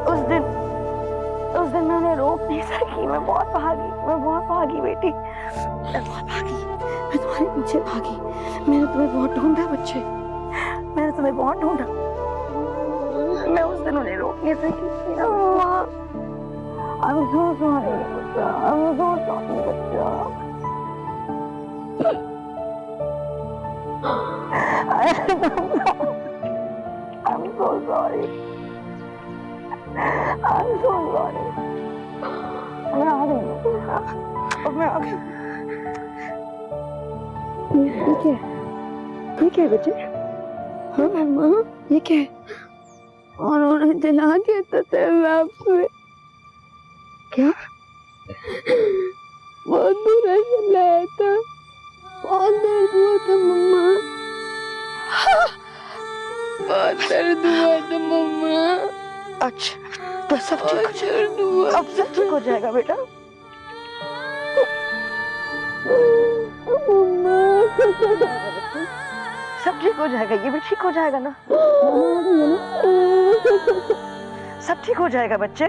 उस दिन मैंने रोक नहीं सकी, मैं बहुत भागी बेटी, मैं बहुत भागी, मैं तुम्हारे पीछे भागी, मैंने तुम्हें बहुत ढूंढा बच्चे, मैंने तुम्हें बहुत ढूंढा, मैं उस दिन उन्हें रोक नहीं सकी। I'm so sorry बच्चा, I'm so sorry बच्चा। I'm so sorry, I'm so sorry। मैं आ गई, अब मैं आ गई। ये क्या है बच्चे? हाँ मम्मा ये क्या है? और उन्हें जला दिया था तैयार में। क्या? बहुत बुरा जलाया था, बहुत दर्द हुआ था मम्मा, बहुत दर्द हुआ था मम्मा। अच्छा तो सब ठीक हुआ, अब सब ठीक हो जाएगा बेटा। सब ठीक हो जाएगा, ये भी ठीक हो जाएगा ना? सब ठीक हो जाएगा बच्चे,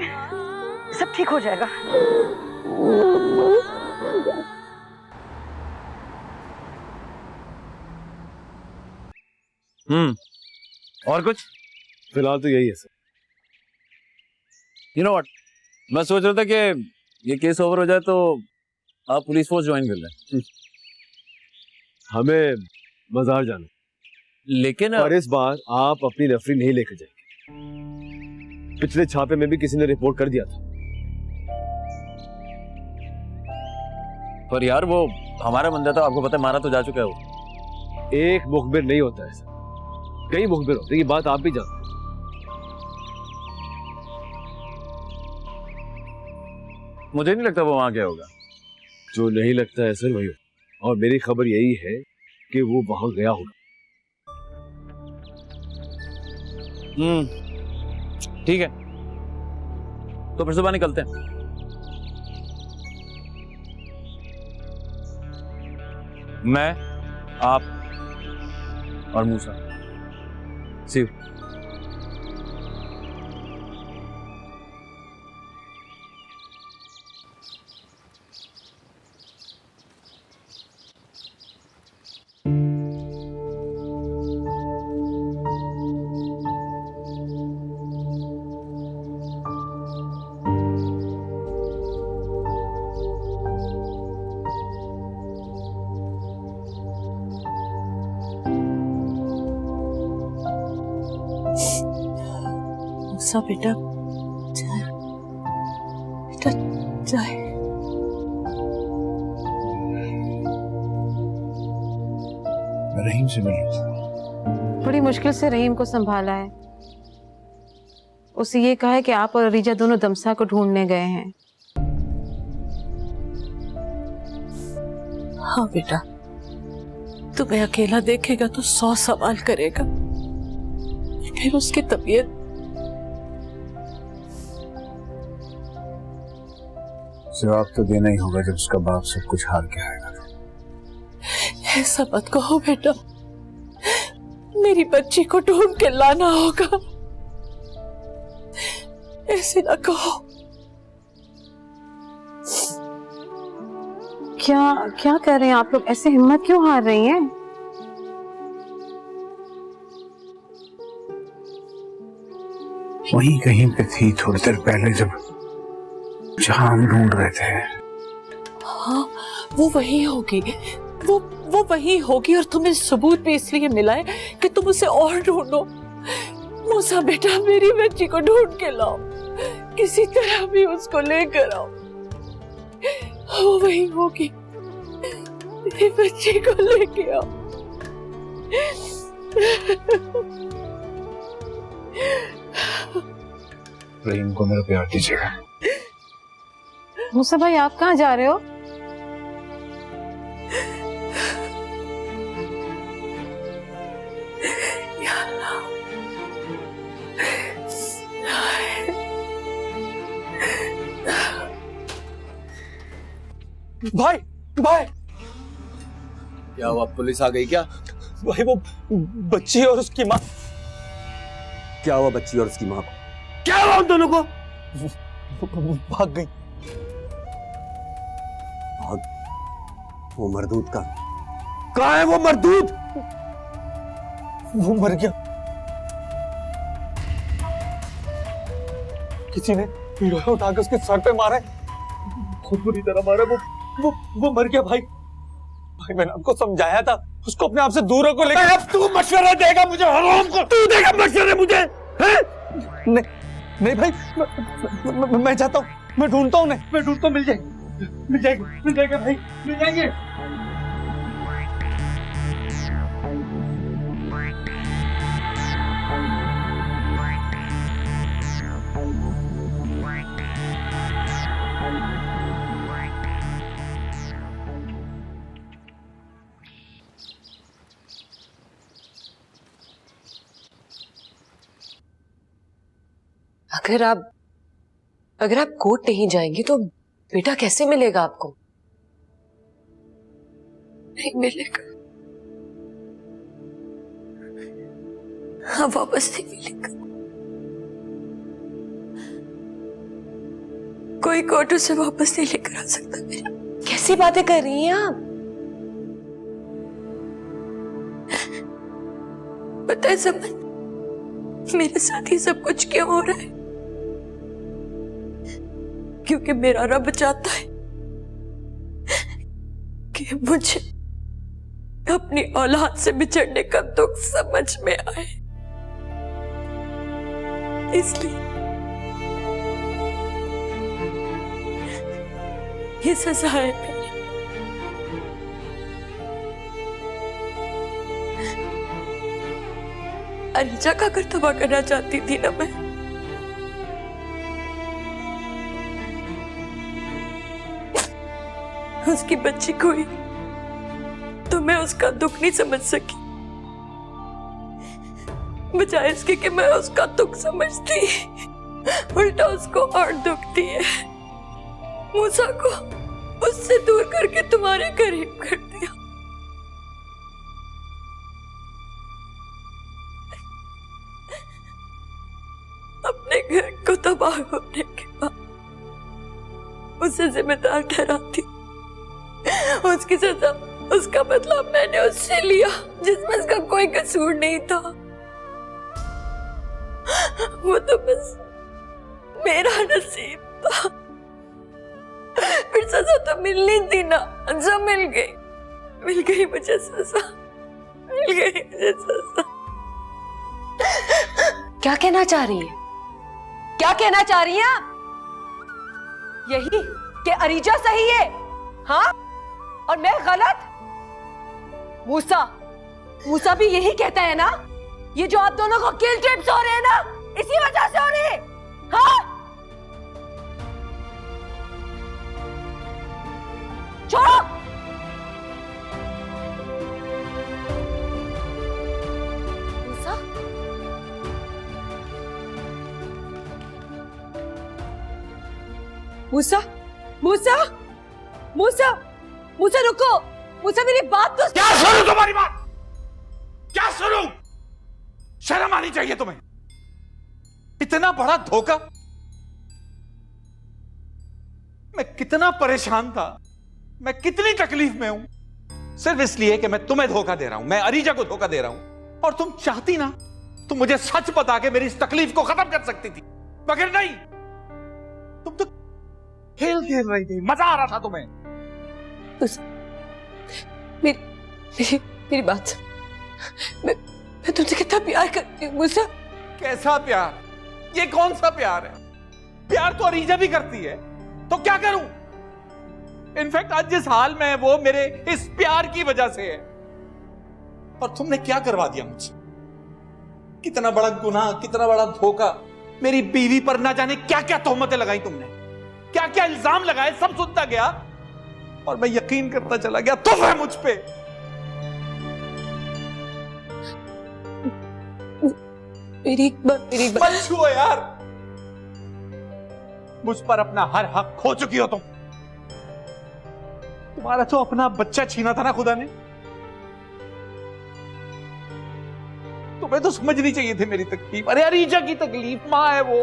सब ठीक हो जाएगा। और कुछ? फिलहाल तो यही है सर। यू नो व्हाट, मैं सोच रहा था कि ये केस ओवर हो जाए तो आप पुलिस फोर्स ज्वाइन कर लें। हमें बाजार जाना, लेकिन और इस बार आप अपनी रेफरी नहीं लेकर जाएंगे। पिछले छापे में भी किसी ने रिपोर्ट कर दिया था। पर यार वो हमारा बंदा था, आपको पता है, मारा तो जा चुका है वो। एक मुखबिर नहीं होता है, कई मुखबिर होते हैं, ये बात आप भी जानते हैं। मुझे नहीं लगता वो वहां गया होगा। जो नहीं लगता है सर वही होगा, और मेरी खबर यही है कि वो वहां गया होगा। ठीक है, तो फिर सुबह निकलते हैं। मैं, आप और मूसा। सी यू। मूसा बेटा, चाय बेटा, चाय। रहीम से मिलो। बड़ी मुश्किल से रहीम को संभाला है। उसे ये कहा है कि आप और अरीजा दोनों दमसा को ढूंढने गए हैं। हाँ बेटा, तुम्हें अकेला देखेगा तो 100 सवाल करेगा, फिर उसकी तबीयत। जवाब तो देना ही होगा जब उसका बाप सब कुछ हार के आएगा। ऐसा मत कहो बेटा, मेरी बच्ची को ढूंढ के लाना होगा, ऐसे ना कहो। क्या क्या कह रहे हैं आप लोग? ऐसे हिम्मत क्यों हार रही हैं? वहीं कहीं पे थी थोड़ी देर पहले, जब जहां हम ढूंढ रहे थे। हाँ, वो वही होगी, वो वही होगी, और तुम्हें सबूत भी इसलिए मिला है कि तुम उसे और ढूंढो। मूसा बेटा, मेरी बच्ची को ढूंढ के लाओ, किसी तरह भी उसको लेकर आओ। वो वही होगी, मेरी बच्ची को लेके आओ। रहीम को मेरा प्यार दीजिएगा। मूसा भाई, आप कहाँ जा रहे हो? भाई भाई, क्या हुआ? पुलिस आ गई क्या? भाई वो बच्ची और उसकी माँ। क्या हुआ बच्ची और उसकी माँ को? क्या हुआ उन दोनों को? भाग गई। भाग? वो मरदूद का कहाँ है? वो मरदूद वो मर गया, किसी ने लोहा उठाकर उसके सर पे मारा है, बहुत बुरी तरह मारा। वो मर गया। भाई भाई, मैंने आपको समझाया था उसको अपने आप से दूर रखो, लेकिन अब तू मशवरा देगा मुझे? हराम को तू देगा मशवरे मुझे? हैं? नहीं भाई, मैं जाता हूँ, मैं ढूंढता हूँ, नहीं मैं ढूंढता हूँ, मिल जाएगा भाई, मिल जाएंगे। अगर आप कोर्ट नहीं जाएंगी तो बेटा कैसे मिलेगा आपको? नहीं मिलेगा, हाँ वापस नहीं मिलेगा। कोई कोर्ट उसे वापस नहीं लेकर आ सकता। मेरा कैसी बातें कर रही हैं आप? पता है समन, मेरे साथ ये सब कुछ क्यों हो रहा है? क्योंकि मेरा रब चाहता है कि मुझे अपनी औलाद से बिछड़ने का दुख समझ में आए, इसलिए ये सजा है मेरी। अरीजा का घर तबाह करना चाहती थी ना मैं, उसकी बच्ची को ही, तो मैं उसका दुख नहीं समझ सकी। बजाय इसके कि मैं उसका दुख समझती, उल्टा उसको और दुख दिए। मूसा को उससे दूर करके तुम्हारे करीब कर दिया। अपने घर को तबाह होने के बाद उसे जिम्मेदार ठहराती। उसकी सजा, उसका बदला मैंने उससे लिया जिसमें उसका कोई कसूर नहीं था। वो तो बस मेरा नसीब था। फिर सजा तो मिलनी थी ना, जो मिल गई मुझे सजा, मिल गई मुझे सजा। क्या कहना चाह रही है? क्या कहना चाह रही हैं आप? यही कि अरीजा सही है, हाँ, और मैं गलत? मूसा भी यही कहता है ना? ये जो आप दोनों को किल ट्रिप्स हो रहे हैं ना, इसी वजह से हो रही है, हाँ? छोड़ो। मूसा रुको। मूसा मेरी बात तो। क्या सुनूं तुम्हारी बात? क्या सुनूं? शर्म आनी चाहिए तुम्हें। इतना बड़ा धोखा। मैं कितना परेशान था, मैं कितनी तकलीफ में हूं, सिर्फ इसलिए कि मैं तुम्हें धोखा दे रहा हूं, मैं अरीजा को धोखा दे रहा हूं। और तुम चाहती ना तुम मुझे सच बता के मेरी इस तकलीफ को खत्म कर सकती थी, मगर नहीं, तुम तो खेल खेल रही थी, मजा आ रहा था तुम्हें। मेरी बात सुन। मैं तुमसे कितना प्यार करती हूँ मुझसे। कैसा प्यार? ये कौन सा प्यार है? प्यार तो अरीजा भी करती है, तो क्या करूं? इनफैक्ट आज जिस हाल में है वो मेरे इस प्यार की वजह से है। और तुमने क्या करवा दिया मुझसे? कितना बड़ा गुनाह, कितना बड़ा धोखा। मेरी बीवी पर ना जाने क्या क्या तोहमतें लगाई तुमने, क्या क्या इल्जाम लगाए, सब सुनता गया और मैं यकीन करता चला गया तुम है मुझ पे। मेरी एक बात मत छुओ यार, मुझ पर अपना हर हक खो चुकी हो तुम। तुम्हारा तो अपना बच्चा छीना था ना खुदा ने। तुम्हें तो समझनी चाहिए थी मेरी तकलीफ। अरे अरीजा की तकलीफ, मां है वो।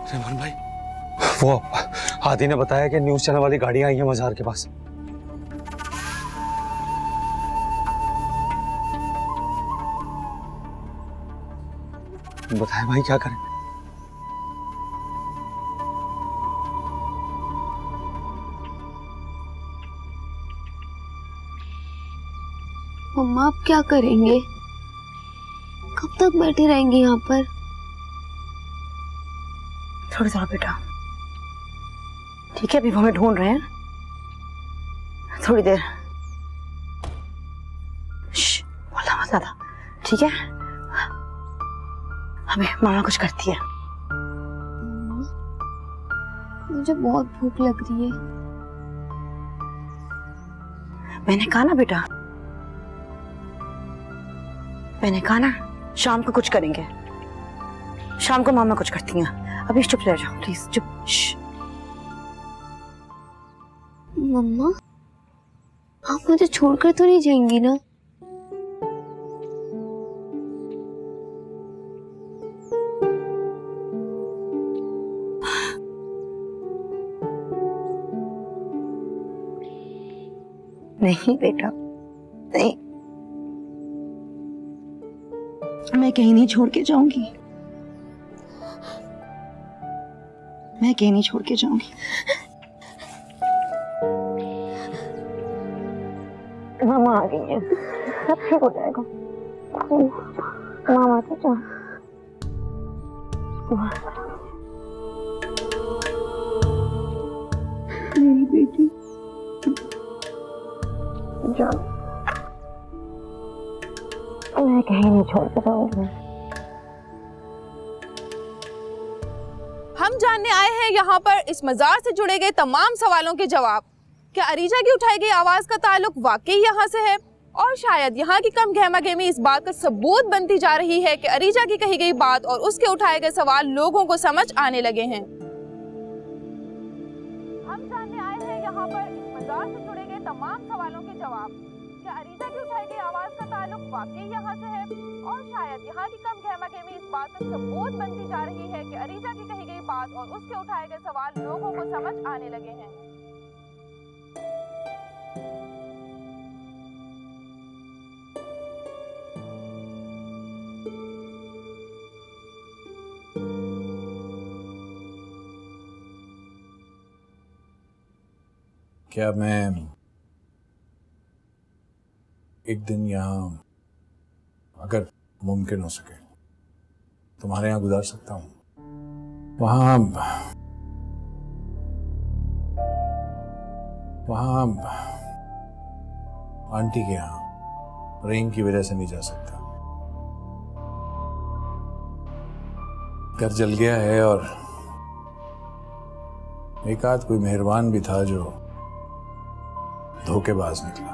रहमान भाई, वो हादी ने बताया कि न्यूज चैनल वाली गाड़ियां आई हैं मजार के पास। बताए भाई क्या करें? मम्मा आप क्या करेंगे? कब तक बैठे रहेंगे यहाँ पर? थोड़ी देर बेटा, ठीक है, अभी वो हमें ढूंढ रहे हैं, थोड़ी देर। बोलना मत ज्यादा, ठीक है? हमें मामा कुछ करती है। मुझे बहुत भूख लग रही है। मैंने कहा ना बेटा, मैंने कहा ना शाम को कुछ करेंगे, शाम को मामा कुछ करती हैं। अभी चुप रह जाओ प्लीज, चुप। मम्मा आप मुझे छोड़कर तो नहीं जाएंगी ना? नहीं बेटा, नहीं, मैं कहीं नहीं छोड़ के जाऊंगी, मैं कहीं नहीं छोड़ के जाऊंगी। मामा आ गई है, सब ठीक हो जाएगा। मामा तो जा, मेरी बेटी जा, मैं कहीं नहीं छोड़ के जाऊंगी। हम जानने आए हैं यहाँ पर इस मजार से जुड़े गए तमाम सवालों के जवाब। क्या अरीजा की उठाई गई आवाज का ताल्लुक वाकई यहाँ से है? और शायद यहाँ की कम गहमागहमी इस बात का सबूत बनती जा रही है कि अरीजा की कही गई बात और उसके उठाए गए सवाल लोगों को समझ आने लगे हैं। हम जानने आए हैं यहाँ पर मजार से जुड़े गए तमाम सवालों के जवाब। क्या अरीजा की उठाई गई आवाज का ताल्लुक वाकई यहाँ से है? और शायद यहाँ की कम गहमागहमी इस बात पर सबूत बनती जा रही है कि अरीजा की कही गई बात और उसके उठाए गए सवाल लोगों को समझ आने लगे हैं। क्या मैं एक दिन यहाँ, अगर मुमकिन हो सके, तुम्हारे यहाँ गुजार सकता हूँ? वहाँ आंटी के यहाँ रेन की वजह से नहीं जा सकता। घर जल गया है और एक आध कोई मेहरबान भी था जो धोखेबाज निकला।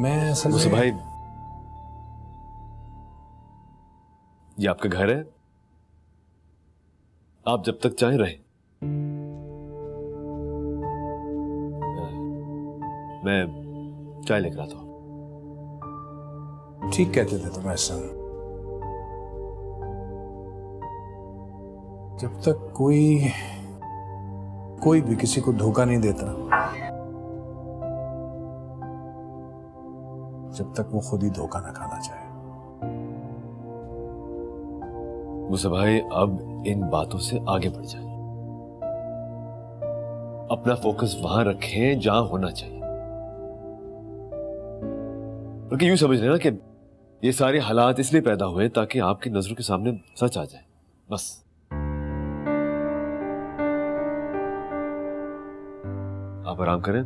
मैं असल में भाई, ये आपका घर है, आप जब तक चाहे रहे। मैं चाय लेकर आता हूं। ठीक कहते थे तुम ऐसा। जब तक कोई भी किसी को धोखा नहीं देता, जब तक वो खुद ही धोखा ना खाना चाहे। मुझे भाई, अब इन बातों से आगे बढ़ जाए। अपना फोकस वहां रखें जहां होना चाहिए। क्योंकि यूं समझ लेना कि ये सारे हालात इसलिए पैदा हुए ताकि आपकी नजरों के सामने सच आ जाए, बस। आप आराम करें।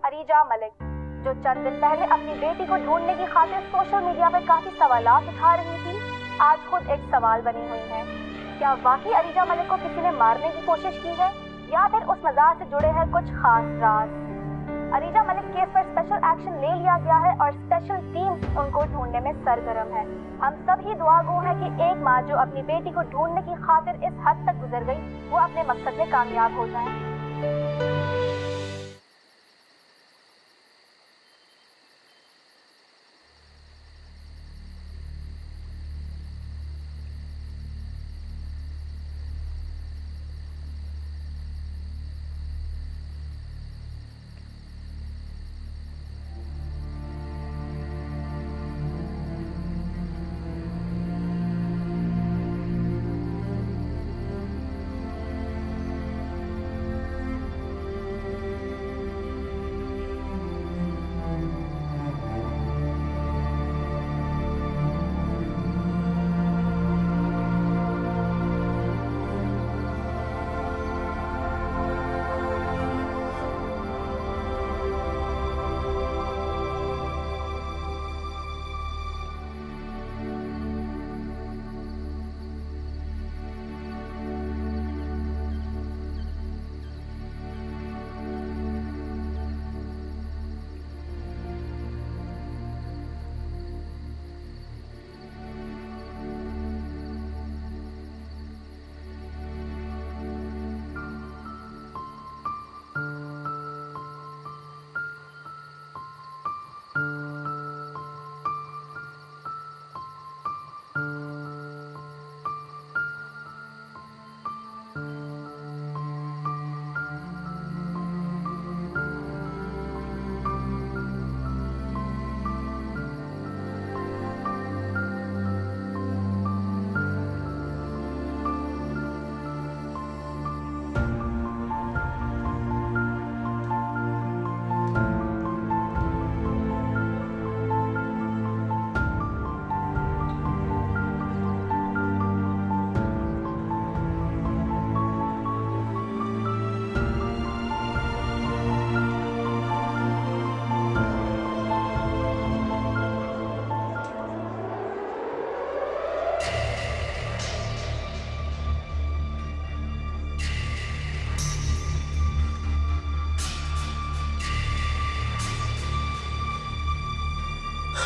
अरीजा मलिक, जो चंद दिन पहले अपनी बेटी को ढूंढने की खातिर सोशल मीडिया पर काफी सवालात उठा रही थी, आज खुद एक सवाल बनी हुई है। क्या वाकई अरीजा मलिक को किसी ने मारने की कोशिश की है, या फिर उस मजार से जुड़े हैं कुछ खास राज? अरीजा मलिक केस पर स्पेशल एक्शन ले लिया गया है और स्पेशल टीम उनको ढूंढने में सरगर्म है। हम सब ही दुआगो हैं कि एक माँ जो अपनी बेटी को ढूंढने की खातिर इस हद तक गुजर गई, वो अपने मकसद में कामयाब हो जाए।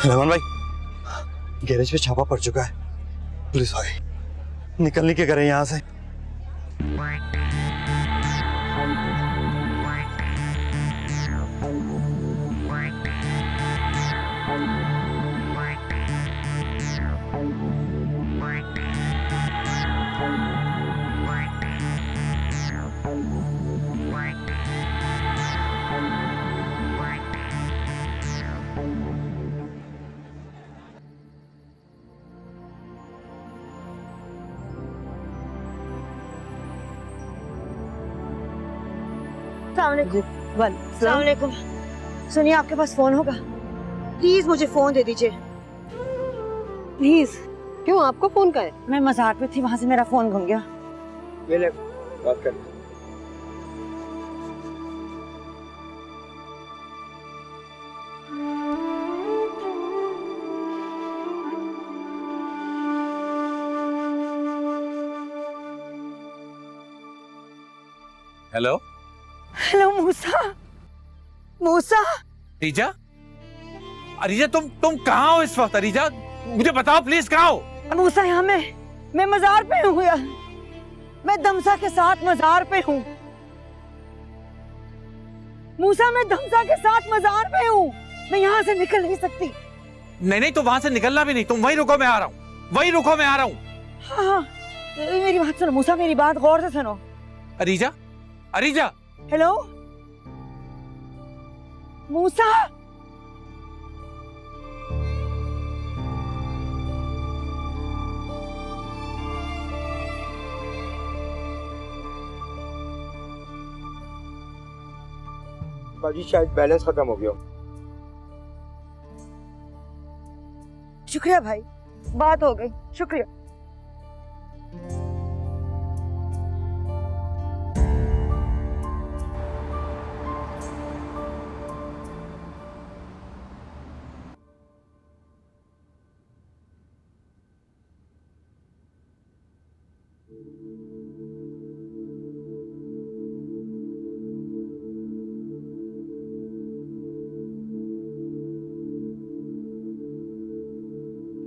रहमान भाई, गैरेज पे छापा पड़ चुका है। पुलिस भाई, निकलने के करें यहाँ से। सलामुअलैकुम। सुनिए, आपके पास फोन होगा? प्लीज मुझे फोन दे दीजिए प्लीज। क्यों, आपको फोन का है? मैं मज़ार पे थी, वहां से मेरा फोन घूम गया। ले ले, बात कर। हेलो हेलो मूसा। मूसा, अरीजा, अरीजा तुम कहाँ हो इस वक्त? अरीजा मुझे बताओ प्लीज, कहाँ हो? मूसा यहाँ मैं मज़ार पे हूँ यार। मैं दमसा के साथ मज़ार पे हूँ। मूसा, मैं दमसा के साथ मज़ार पे हूँ। मैं यहाँ से निकल नहीं सकती। नहीं तो वहां से निकलना भी नहीं, तुम वहीं रुको, मैं आ रहा हूँ। वहीं रुको, मैं आ रहा हूँ। हाँ, मेरी बात सुनो मूसा, मेरी बात गौर से सुनो। अरीजा, अरीजा। हेलो मूसा। बाजी शायद बैलेंस खत्म हो गया। शुक्रिया भाई, बात हो गई, शुक्रिया।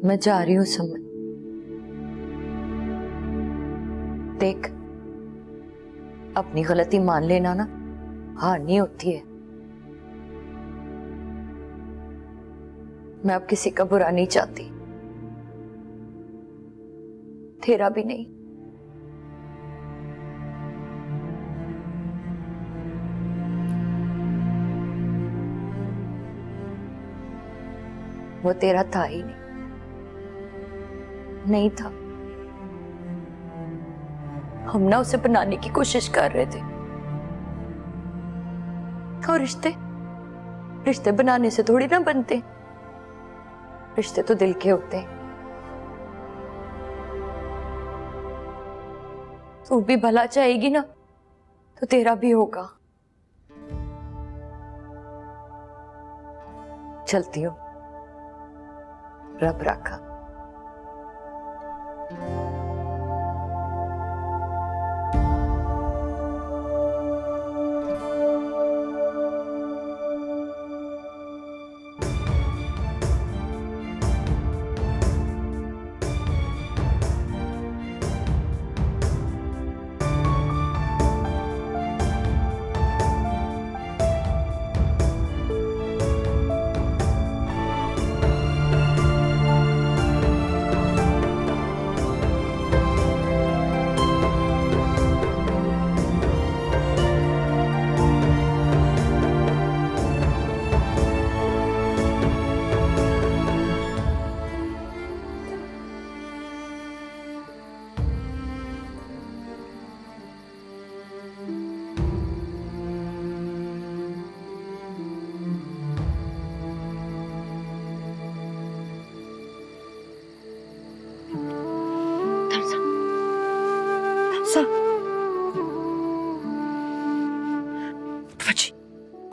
मैं जा रही हूँ समन। देख, अपनी गलती मान लेना ना, हार नहीं होती है। मैं अब किसी का बुरा नहीं चाहती, तेरा भी नहीं। वो तेरा था ही नहीं था। हम ना उसे बनाने की कोशिश कर रहे थे। और रिश्ते बनाने से थोड़ी ना बनते, रिश्ते तो दिल के होते हैं। तू भी भला चाहेगी ना तो तेरा भी होगा। चलती हूँ, रब रखा।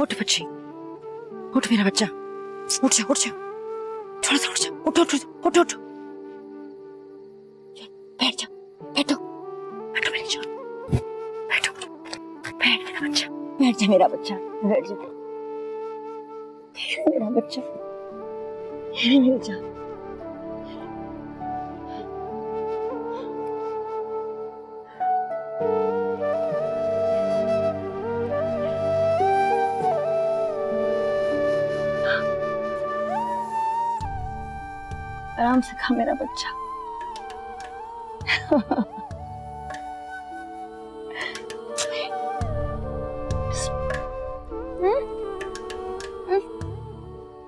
उठ बच्ची, उठ मेरा बच्चा, उठ जा, थोड़ा सा उठ जा, उठ। बैठ जा, बैठो मेरी जान, बैठ मेरा बच्चा, बैठ जा मेरा बच्चा, बैठ जा मेरा बच्चा, मेरी जान। कौन सा खा मेरा बच्चा।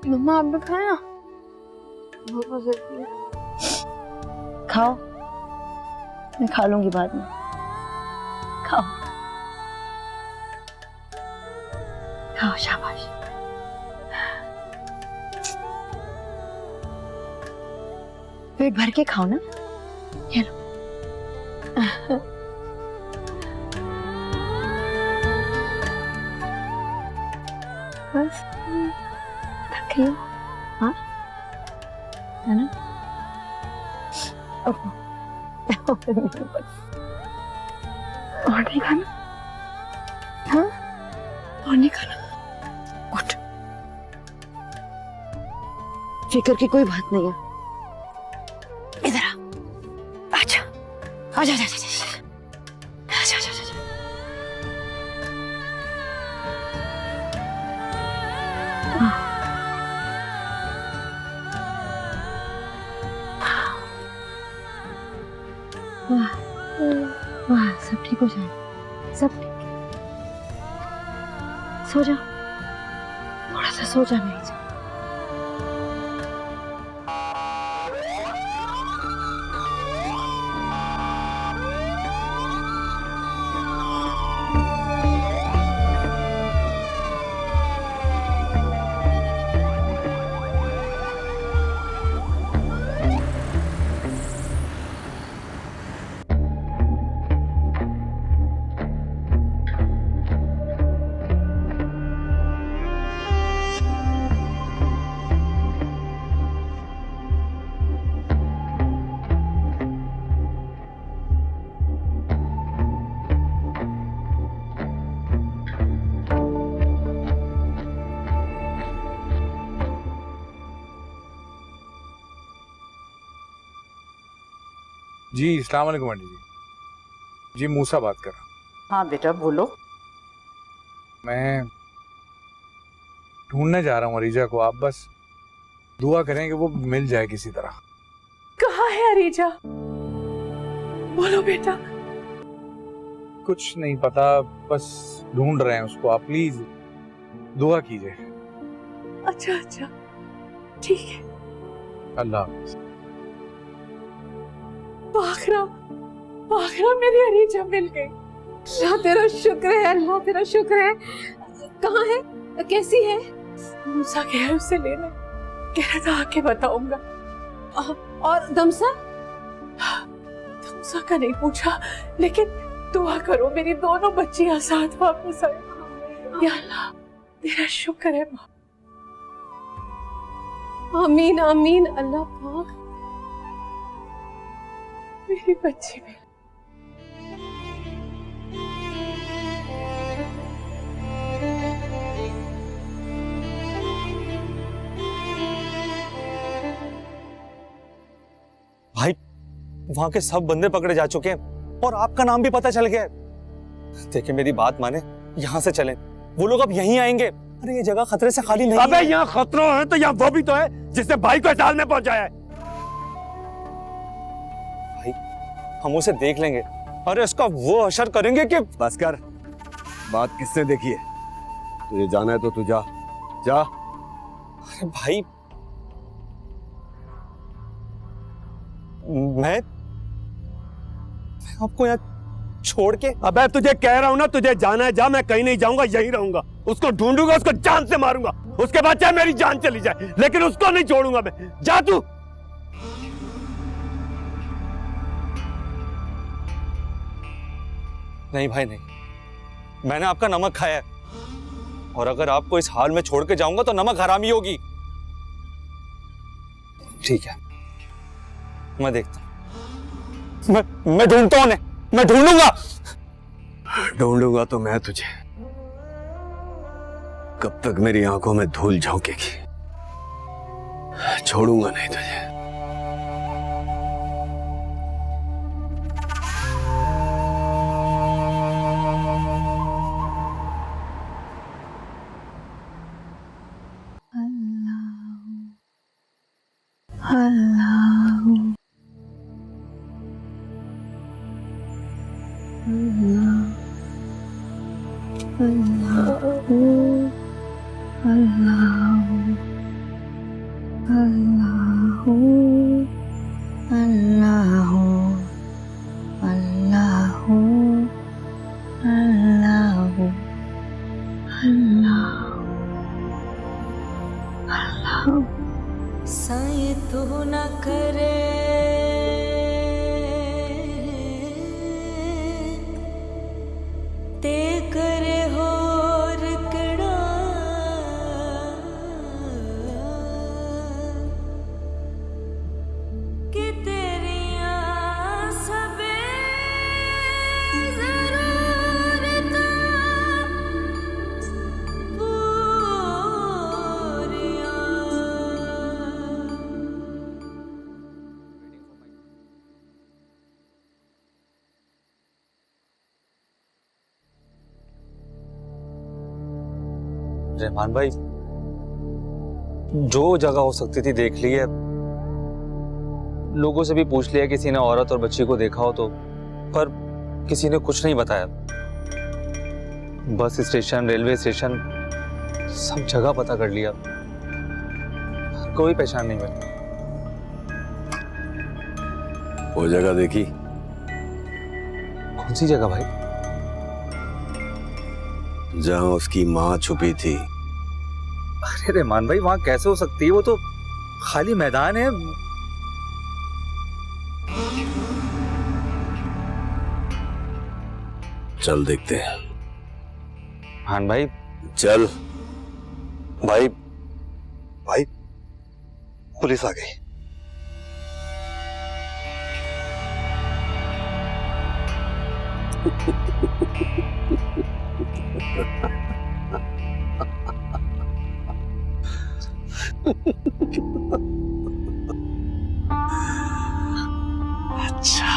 मम्मा आप भी खाया। खाओ, मैं खा लूंगी बाद में। खाओ खाओ, शाबाश। पेट भर के खाओ ना, ये लो। बस थक गई हो? हाँ, है ना? और नहीं खाना? हाँ, और नहीं खाना? उठ, फिक्र की कोई बात नहीं है। इधर आ, आजा, आजा, आजा, आजा, आजा, आजा, आजा। वाह, वाह, सब ठीक हो जाए, सब ठीक। सो जा, थोड़ा सा सो जा मेरी जान। जी अस्सलाम वालेकुम आंटी जी। जी मूसा बात कर रहा हूँ। हाँ बेटा बोलो। मैं ढूंढने जा रहा हूँ अरीजा को, आप बस दुआ करें कि वो मिल जाए किसी तरह। कहाँ है अरीजा? बोलो बेटा। कुछ नहीं पता, बस ढूंढ रहे हैं उसको, आप प्लीज दुआ कीजिए। अच्छा अच्छा ठीक है। अल्लाह हाफ़िज़। बाखरा, बाखरा मेरी अरीजा मिल गई। अल्लाह तेरा शुक्र है, अल्लाह तेरा शुक्र है। कहाँ है, कैसी है? मूसा कह है उसे लेने, कह रहा था आके बताऊंगा। और दमसा? दमसा का नहीं पूछा, लेकिन दुआ करो मेरी दोनों बच्चियां साथ वापस आए। या अल्लाह तेरा शुक्र है। आमीन आमीन। अल्लाह पाक मेरी बच्ची में। भाई वहां के सब बंदे पकड़े जा चुके हैं और आपका नाम भी पता चल गया है। देखिए मेरी बात माने, यहाँ से चलें, वो लोग अब यहीं आएंगे। अरे ये जगह खतरे से खाली नहीं है। अबे यहाँ खतरा है तो यहाँ वो भी तो है जिसने भाई को अस्पताल में पहुंचाया है। हम उसे देख लेंगे, अरे उसका वो असर करेंगे कि। बस कर, बात किससे देखी है? तुझे जाना है तो तू जा, जा। अरे भाई मैं आपको यहाँ छोड़ के। अबे तुझे कह रहा हूँ ना, तुझे जाना है जा, मैं कहीं नहीं जाऊंगा, यहीं रहूंगा। उसको ढूंढूंगा, उसको जान से मारूंगा, उसके बाद चाहे मेरी जान चली जाए, लेकिन उसको नहीं छोड़ूंगा मैं। जा तू। नहीं भाई नहीं, मैंने आपका नमक खाया है और अगर आपको इस हाल में छोड़ के जाऊंगा तो नमक हरामी होगी। ठीक है मैं देखता हूं, मैं ढूंढता हूं, मैं ढूंढूंगा। ढूंढूंगा तो मैं तुझे, कब तक मेरी आंखों में धूल झोंकेगी? छोड़ूंगा नहीं तुझे। अल्लाह साए तो न करे ते करे होर कड़ा कि तेरिया सबे जरूरतां रहमान भाई, जो जगह हो सकती थी देख ली है। लोगों से भी पूछ लिया किसी ने औरत और बच्ची को देखा हो तो, पर किसी ने कुछ नहीं बताया। बस स्टेशन, रेलवे स्टेशन, सब जगह पता कर लिया, कोई पहचान नहीं मिली। वो जगह देखी? कौन सी जगह भाई? जहां उसकी मां छुपी थी। अरे रहमान भाई, वहां कैसे हो सकती है? वो तो खाली मैदान है। चल देखते हैं। हाँ भाई चल। भाई भाई, पुलिस आ गई। अच्छा,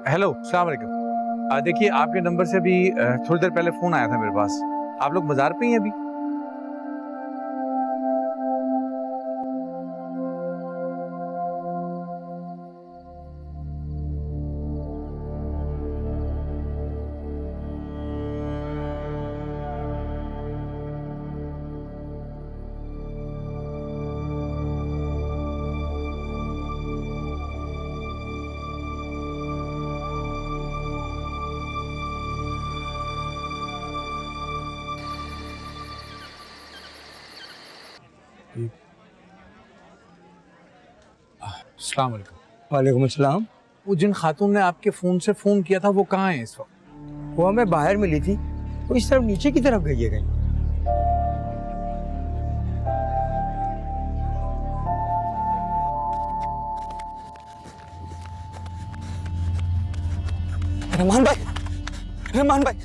हेलो, अस्सलाम वालेकुम। देखिए, आपके नंबर से अभी थोड़ी देर पहले फोन आया था मेरे पास। आप लोग बाजार पे ही हैं अभी? अस्सलाम वालेकुम। वालेकुम अस्सलाम। वो जिन खातून ने आपके फोन से फोन किया था वो कहाँ है इस वक्त? वो हमें बाहर मिली थी, तो इस तरफ नीचे की तरफ गई है कहीं। रहमान भाई, रहमान भाई,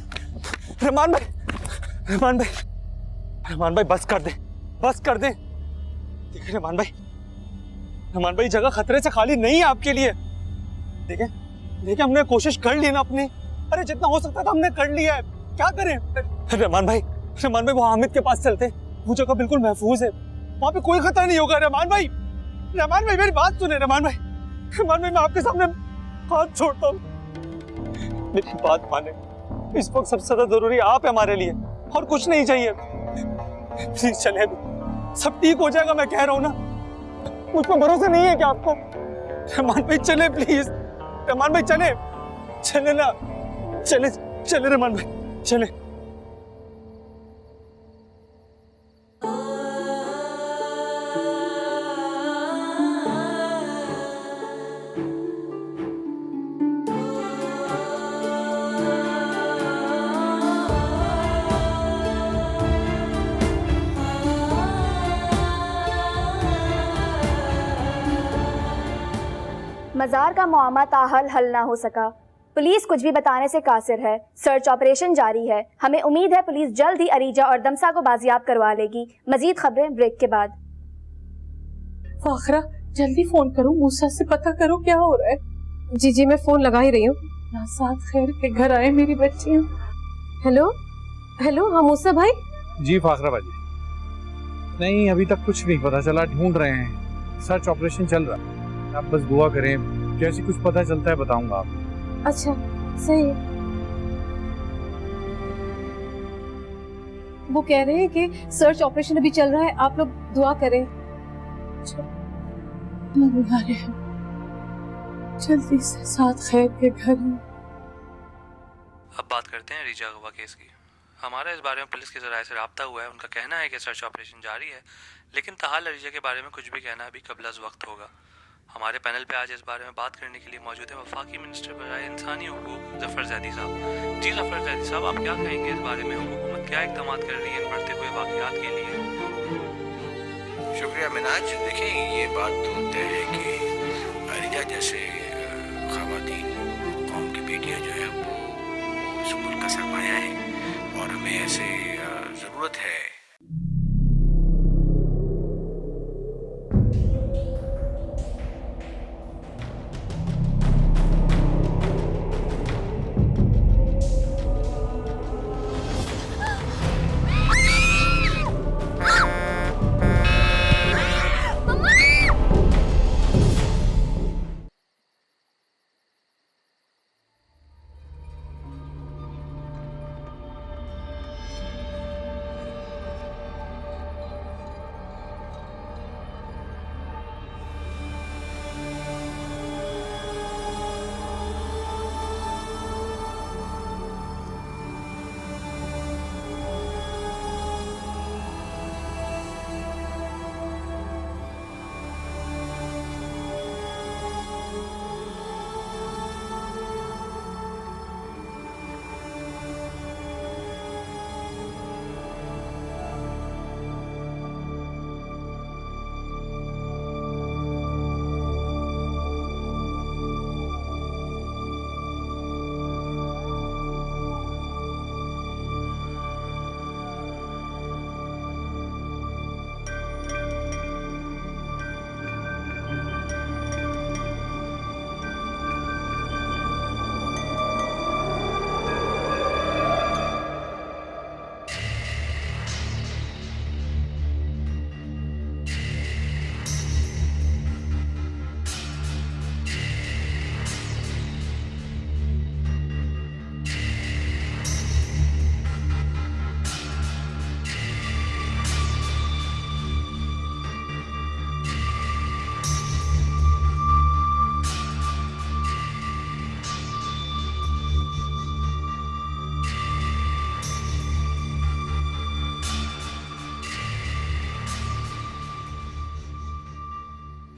रहमान भाई, रहमान भाई, रहमान भाई, बस कर दे, बस कर दे। देखिए रहमान भाई, रहमान भाई, जगह खतरे से खाली नहीं है आपके लिए। देखें, देखें, हमने कोशिश कर ली ना अपनी। अरे जितना हो सकता था हमने कर लिया है, क्या करें? रहमान भाई, रहमान भाई, वो हामिद के पास चलते, वो जगह बिल्कुल महफूज है, वहां पे कोई खतरा नहीं होगा। रहमान भाई, रहमान भाई, मेरी बात सुने। रहमान भाई, रहमान भाई, मैं आपके सामने हाथ छोड़ता हूँ, मेरी बात माने। इस वक्त सबसे ज्यादा जरूरी आप है हमारे लिए, और कुछ नहीं चाहिए। प्लीज चले, सब ठीक हो जाएगा, मैं कह रहा हूँ ना। मुझ पर भरोसा नहीं है क्या आपको? रहमान भाई चले प्लीज, रहमान भाई चले, चले ना, चले, चले रहमान भाई, चले। मज़ार का मुआमा ताहल हल ना हो सका। पुलिस कुछ भी बताने से कासिर है। सर्च ऑपरेशन जारी है। हमें उम्मीद है पुलिस जल्द ही अरीजा और दमसा को बाजियाब करवा लेगी। मजीद खबरें ब्रेक के बाद। फाखरा, जल्दी फोन करो, मूसा से पता करो क्या हो रहा है। जी जी, मैं फोन लगा ही रही हूँ। साथ खैर के घर आए मेरी बच्चियाँ। हेलो हेलो, हाँ मूसा भाई। जी फाखरा बाजी, नहीं अभी तक कुछ नहीं पता चला, ढूंढ रहे हैं, सर्च ऑपरेशन चल रहा है। आप बस दुआ करें, जैसे कुछ पता चलता है बताऊंगा आपको। अच्छा सही है। वो कह रहे हैं कि सर्च ऑपरेशन अभी चल रहा है, आप लोग दुआ करें। बुला रहे हैं, जल्दी से साथ खैर के घर में। अब बात करते हैं अरीजा अगवा केस की। हमारा इस बारे में पुलिस के जराये से रब्ता हुआ है। उनका कहना है कि सर्च ऑपरेशन जारी है, लेकिन ताहाल अरीजा के बारे में कुछ भी कहना अभी कबल वक्त होगा। हमारे पैनल पे आज इस बारे में बात करने के लिए मौजूद है वफाकी मिनिस्टर बराए इंसानी हुकूक जफर जैदी साहब। जी जफर जैदी साहब, आप क्या कहेंगे इस बारे में? हुकूमत क्या इक़दाम कर रही है इन बढ़ते हुए वाक़यात के लिए? शुक्रिया मिनाज। देखें, ये बात तो तय है कि अरीजा जैसे ख़वातीन कौम की बेटियाँ जो है वो इस मुल्क का सरमाया है और हमें ऐसे ज़रूरत है।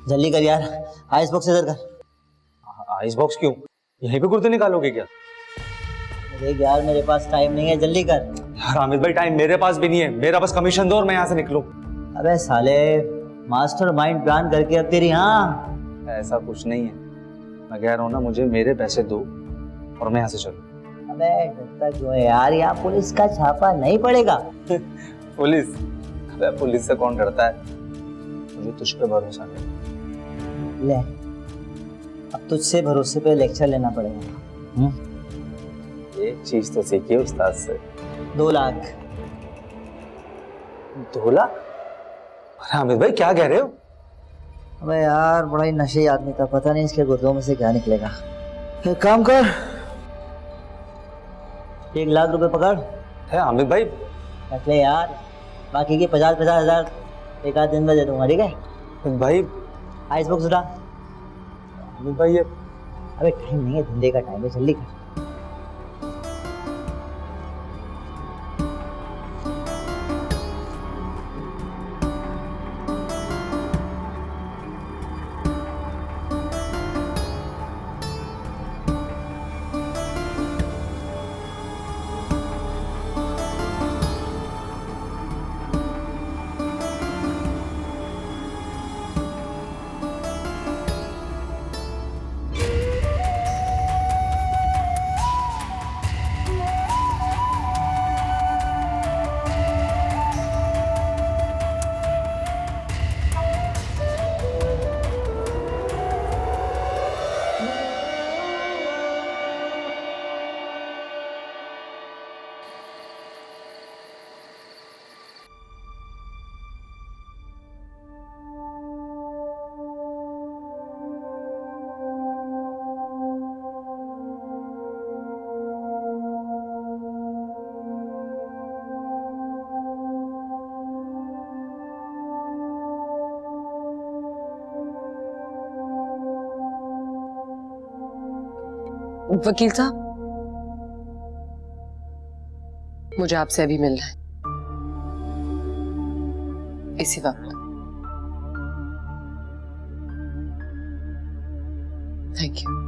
जल्दी कर यार, आइस बॉक्स इधर कर। आइस बॉक्स क्यों? यहीं पे कुर्ते निकालोगे क्या? देख यार, मेरे पास टाइम नहीं है, जल्दी कर। यार हामिद भाई, टाइम मेरे पास भी नहीं है। मेरा बस कमीशन दो और मैं यहाँ से निकलूं। अबे साले, मास्टर माइंड प्लान करके अब तेरी हाँ। ऐसा कुछ नहीं है, मैं कह रहा हूँ ना, मुझे मेरे पैसे दो और मैं यहाँ से चलूं। अबे डरता क्यों है यार, यहाँ पुलिस का छापा नहीं पड़ेगा। पुलिस? अबे पुलिस से कौन डरता है? मुझे तुझ पे भरोसा नहीं। ले, अब तुझसे भरोसे पे लेक्चर लेना पड़ेगा। एक चीज तो सीखिए उस्ताद से। 2 लाख। 2 लाख? अरे हामिद भाई क्या कह रहे हो? अबे यार, बड़ा ही नशे आदमी था, पता नहीं इसके गुर्दों में से क्या निकलेगा। एक काम कर, 1 लाख रुपए पकड़। है हामिद भाई? रख ले यार, बाकी के 50-50 हजार एक आध दिन में दे दूंगा, ठीक है भाई? आइस बॉक्स उठा। हामिद भाई ये, अबे टाइम नहीं है, धंधे का टाइम है, जल्दी कर। वकील साहब, मुझे आपसे अभी मिलना है, इसी वक्त। Thank you.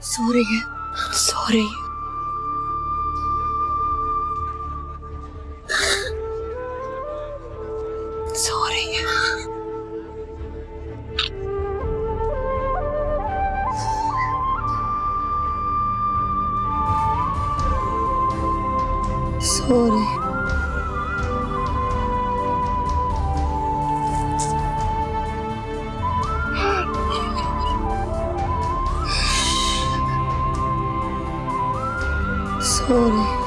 सो रही है, सो रही है। सो रही है। सो रही है। सो रही है।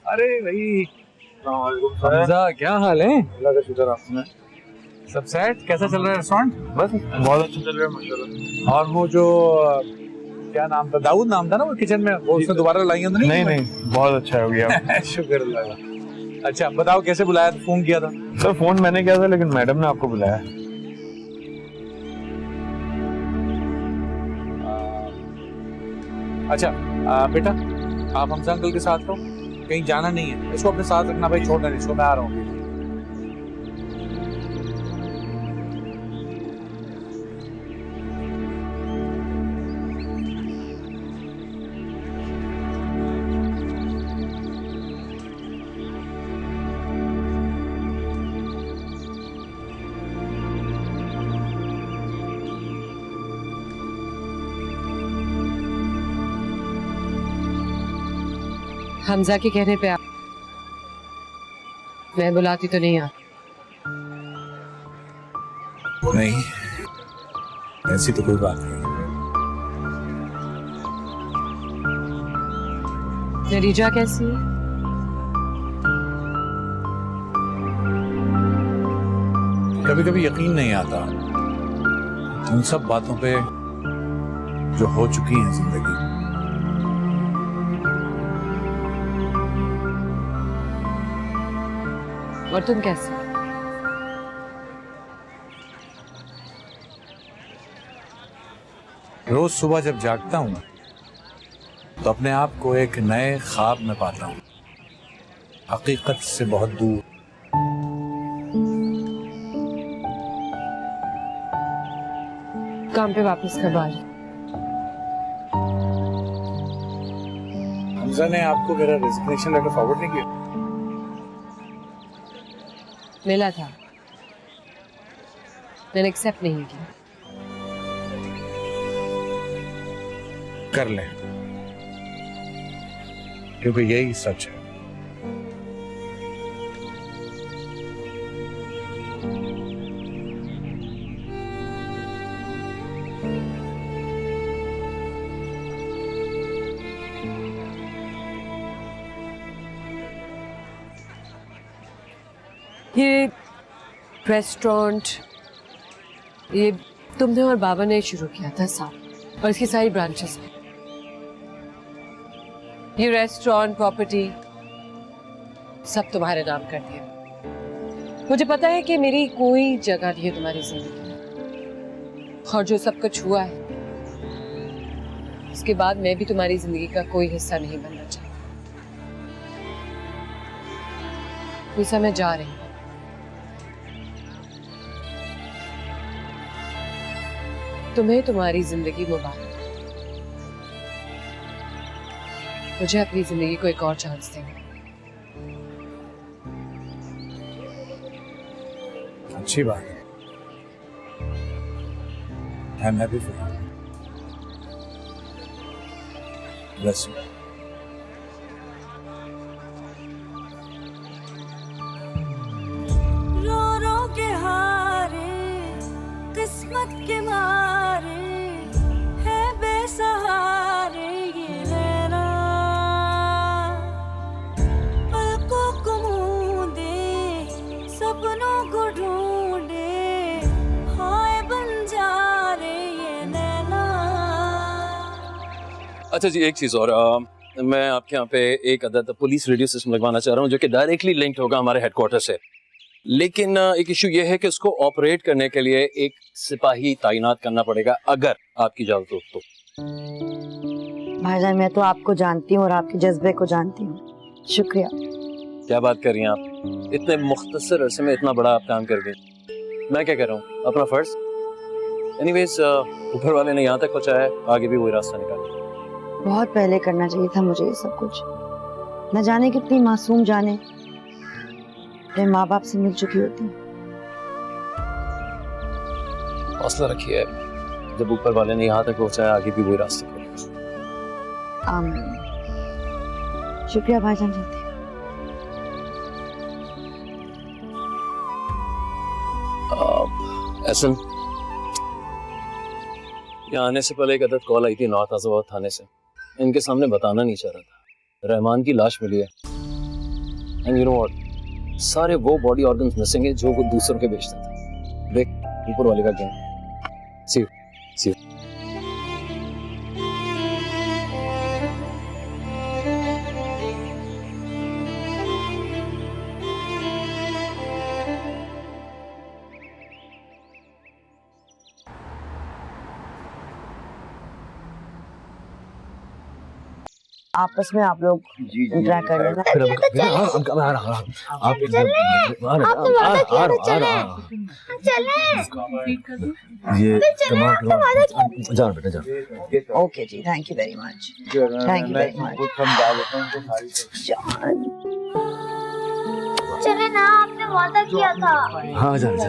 अरे भाई हमजा, क्या हाल है? अल्लाह का शुक्र, आप सुनाएं। सब सेट? कैसा चल रहा है रेस्टोरेंट? बस बहुत अच्छा चल रहा है माशाल्लाह। और वो जो क्या नाम था, दाऊद नाम था ना वो किचन में, वो उसने दोबारा लाई है तो नहीं? नहीं बहुत अच्छा हो गया। शुक्र अल्लाह का। अच्छा बताओ कैसे बुलाया था, फोन किया था? सर फोन मैंने किया था लेकिन मैडम ने आपको बुलाया। अच्छा बेटा आप हमजा अंकल के साथ रहो, कहीं जाना नहीं है, इसको अपने साथ रखना भाई, छोड़ना नहीं इसको, मैं आ रहा हूँ। हमजा के कहने पे आप, मैं बुलाती तो नहीं आती। नहीं ऐसी तो कोई बात नहीं। नरीजा कैसी है? कभी कभी यकीन नहीं आता उन सब बातों पे जो हो चुकी हैं जिंदगी। और तुम कैसे? रोज सुबह जब जागता हूं तो अपने आप को एक नए ख्वाब में पाता हूं, हकीकत से बहुत दूर। काम पे वापस कब आ रही? हमजा ने आपको मेरा रेजिग्नेशन लेटर फॉरवर्ड नहीं किया? मिला था, मैंने एक्सेप्ट नहीं किया। कर लें, क्योंकि यही सच है। ये रेस्टोरेंट ये तुमने और बाबा ने शुरू किया था साथ, और इसकी सारी ब्रांचेस में। ये रेस्टोरेंट प्रॉपर्टी सब तुम्हारे नाम कर दिया। मुझे पता है कि मेरी कोई जगह नहीं है तुम्हारी जिंदगी में, और जो सब कुछ हुआ है उसके बाद मैं भी तुम्हारी जिंदगी का कोई हिस्सा नहीं बनना चाहती। वैसा मैं जा रही हूँ। तुम्हें तुम्हारी जिंदगी मुबारक। मुझे अपनी जिंदगी को एक और चांस देना। अच्छी बात है, I am happy for you. Bless you. रो रो के हारे किस्मत के मारे है बेसहारे ये नैना, पलकों को मूंदे सपनों को ढूंढे हाय बन जा रे ये नैना। अच्छा जी, एक चीज़ और, मैं आपके यहाँ पे एक अदद पुलिस रेडियो सिस्टम लगवाना चाह रहा हूँ जो कि डायरेक्टली लिंक्ड होगा हमारे हेडक्वार्टर से। लेकिन एक इशू ये है कि उसको ऑपरेट करने के लिए एक सिपाही तैनात करना पड़ेगा, अगर आपकी इजाजत हो तो। भाईजान मैं तो आपको जानती हूँ और आपके जज्बे को जानती हूँ, शुक्रिया। क्या बात कर रही हैं आप, इतने मुख्तसर अरसे में इतना बड़ा आप काम कर गए। मैं क्या कर रहा हूँ, अपना फर्ज। एनीवेज ऊपर वाले ने यहाँ तक पहुँचाया है, आगे भी वही रास्ता निकाले। बहुत पहले करना चाहिए था मुझे ये सब कुछ। न जाने कितनी मासूम जाने अपने माँ बाप से मिल चुकी होती। हौसला रखिए, जब ऊपर वाले ने यहाँ तक पहुँचाया आगे भी वही रास्ते खोले। आमीन। शुक्रिया भाईजान। चलते एहसन, यहाँ आने से पहले एक अदद कॉल आई थी नवाब आज़ाद थाने से। इनके सामने बताना नहीं चाह रहा था, रहमान की लाश मिली है एंड यू नो व्हाट, सारे वो बॉडी ऑर्गन्स मिसिंग है जो वो दूसरों के बेचता था। देख ऊपर वाले का क्या। सी यू, सी यू। आपस में आप लोग इंटरेक्ट कर लेना। ये जाओ बेटा जाओ। ओके जी, thank you very much, thank you very much. चले ना, आपने वादा किया था। हाँ जा जा।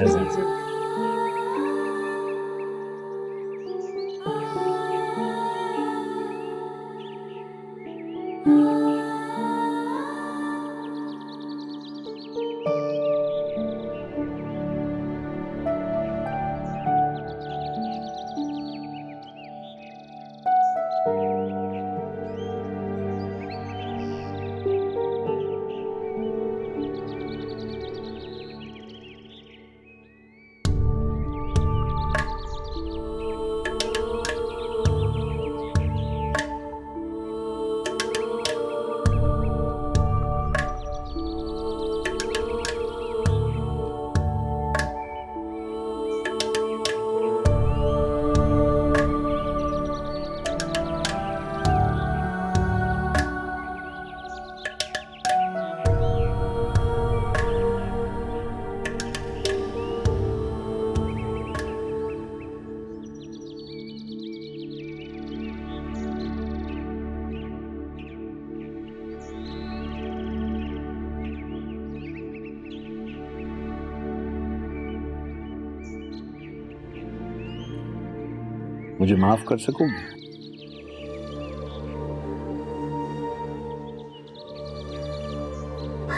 मुझे माफ कर सकोगे?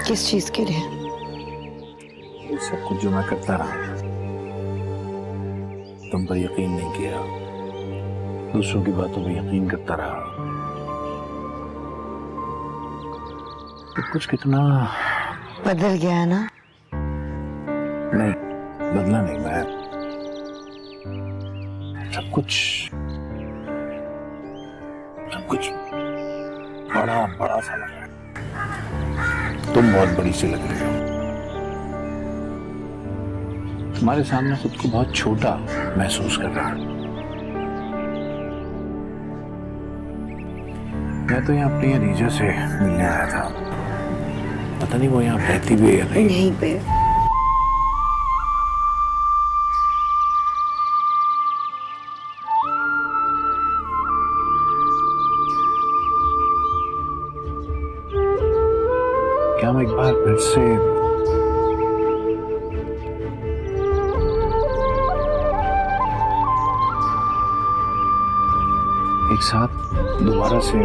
किस चीज के लिए? सब कुछ जो मैं करता रहा, तुम पर यकीन नहीं किया, दूसरों की बातों पर यकीन करता रहा। तो कुछ कितना बदल गया है ना? नहीं, बदला नहीं मैं। सब कुछ बड़ा बड़ा सा लग रहा है। तुम बहुत बड़ी सी लग रही हो। तुम्हारे सामने खुद को बहुत छोटा महसूस कर रहा हूं। मैं तो यहाँ अपनी अरीजा से मिलने आया था, पता नहीं वो यहाँ रहती भी है या नहीं। यहीं पे। क्या हम एक बार फिर से एक साथ दोबारा से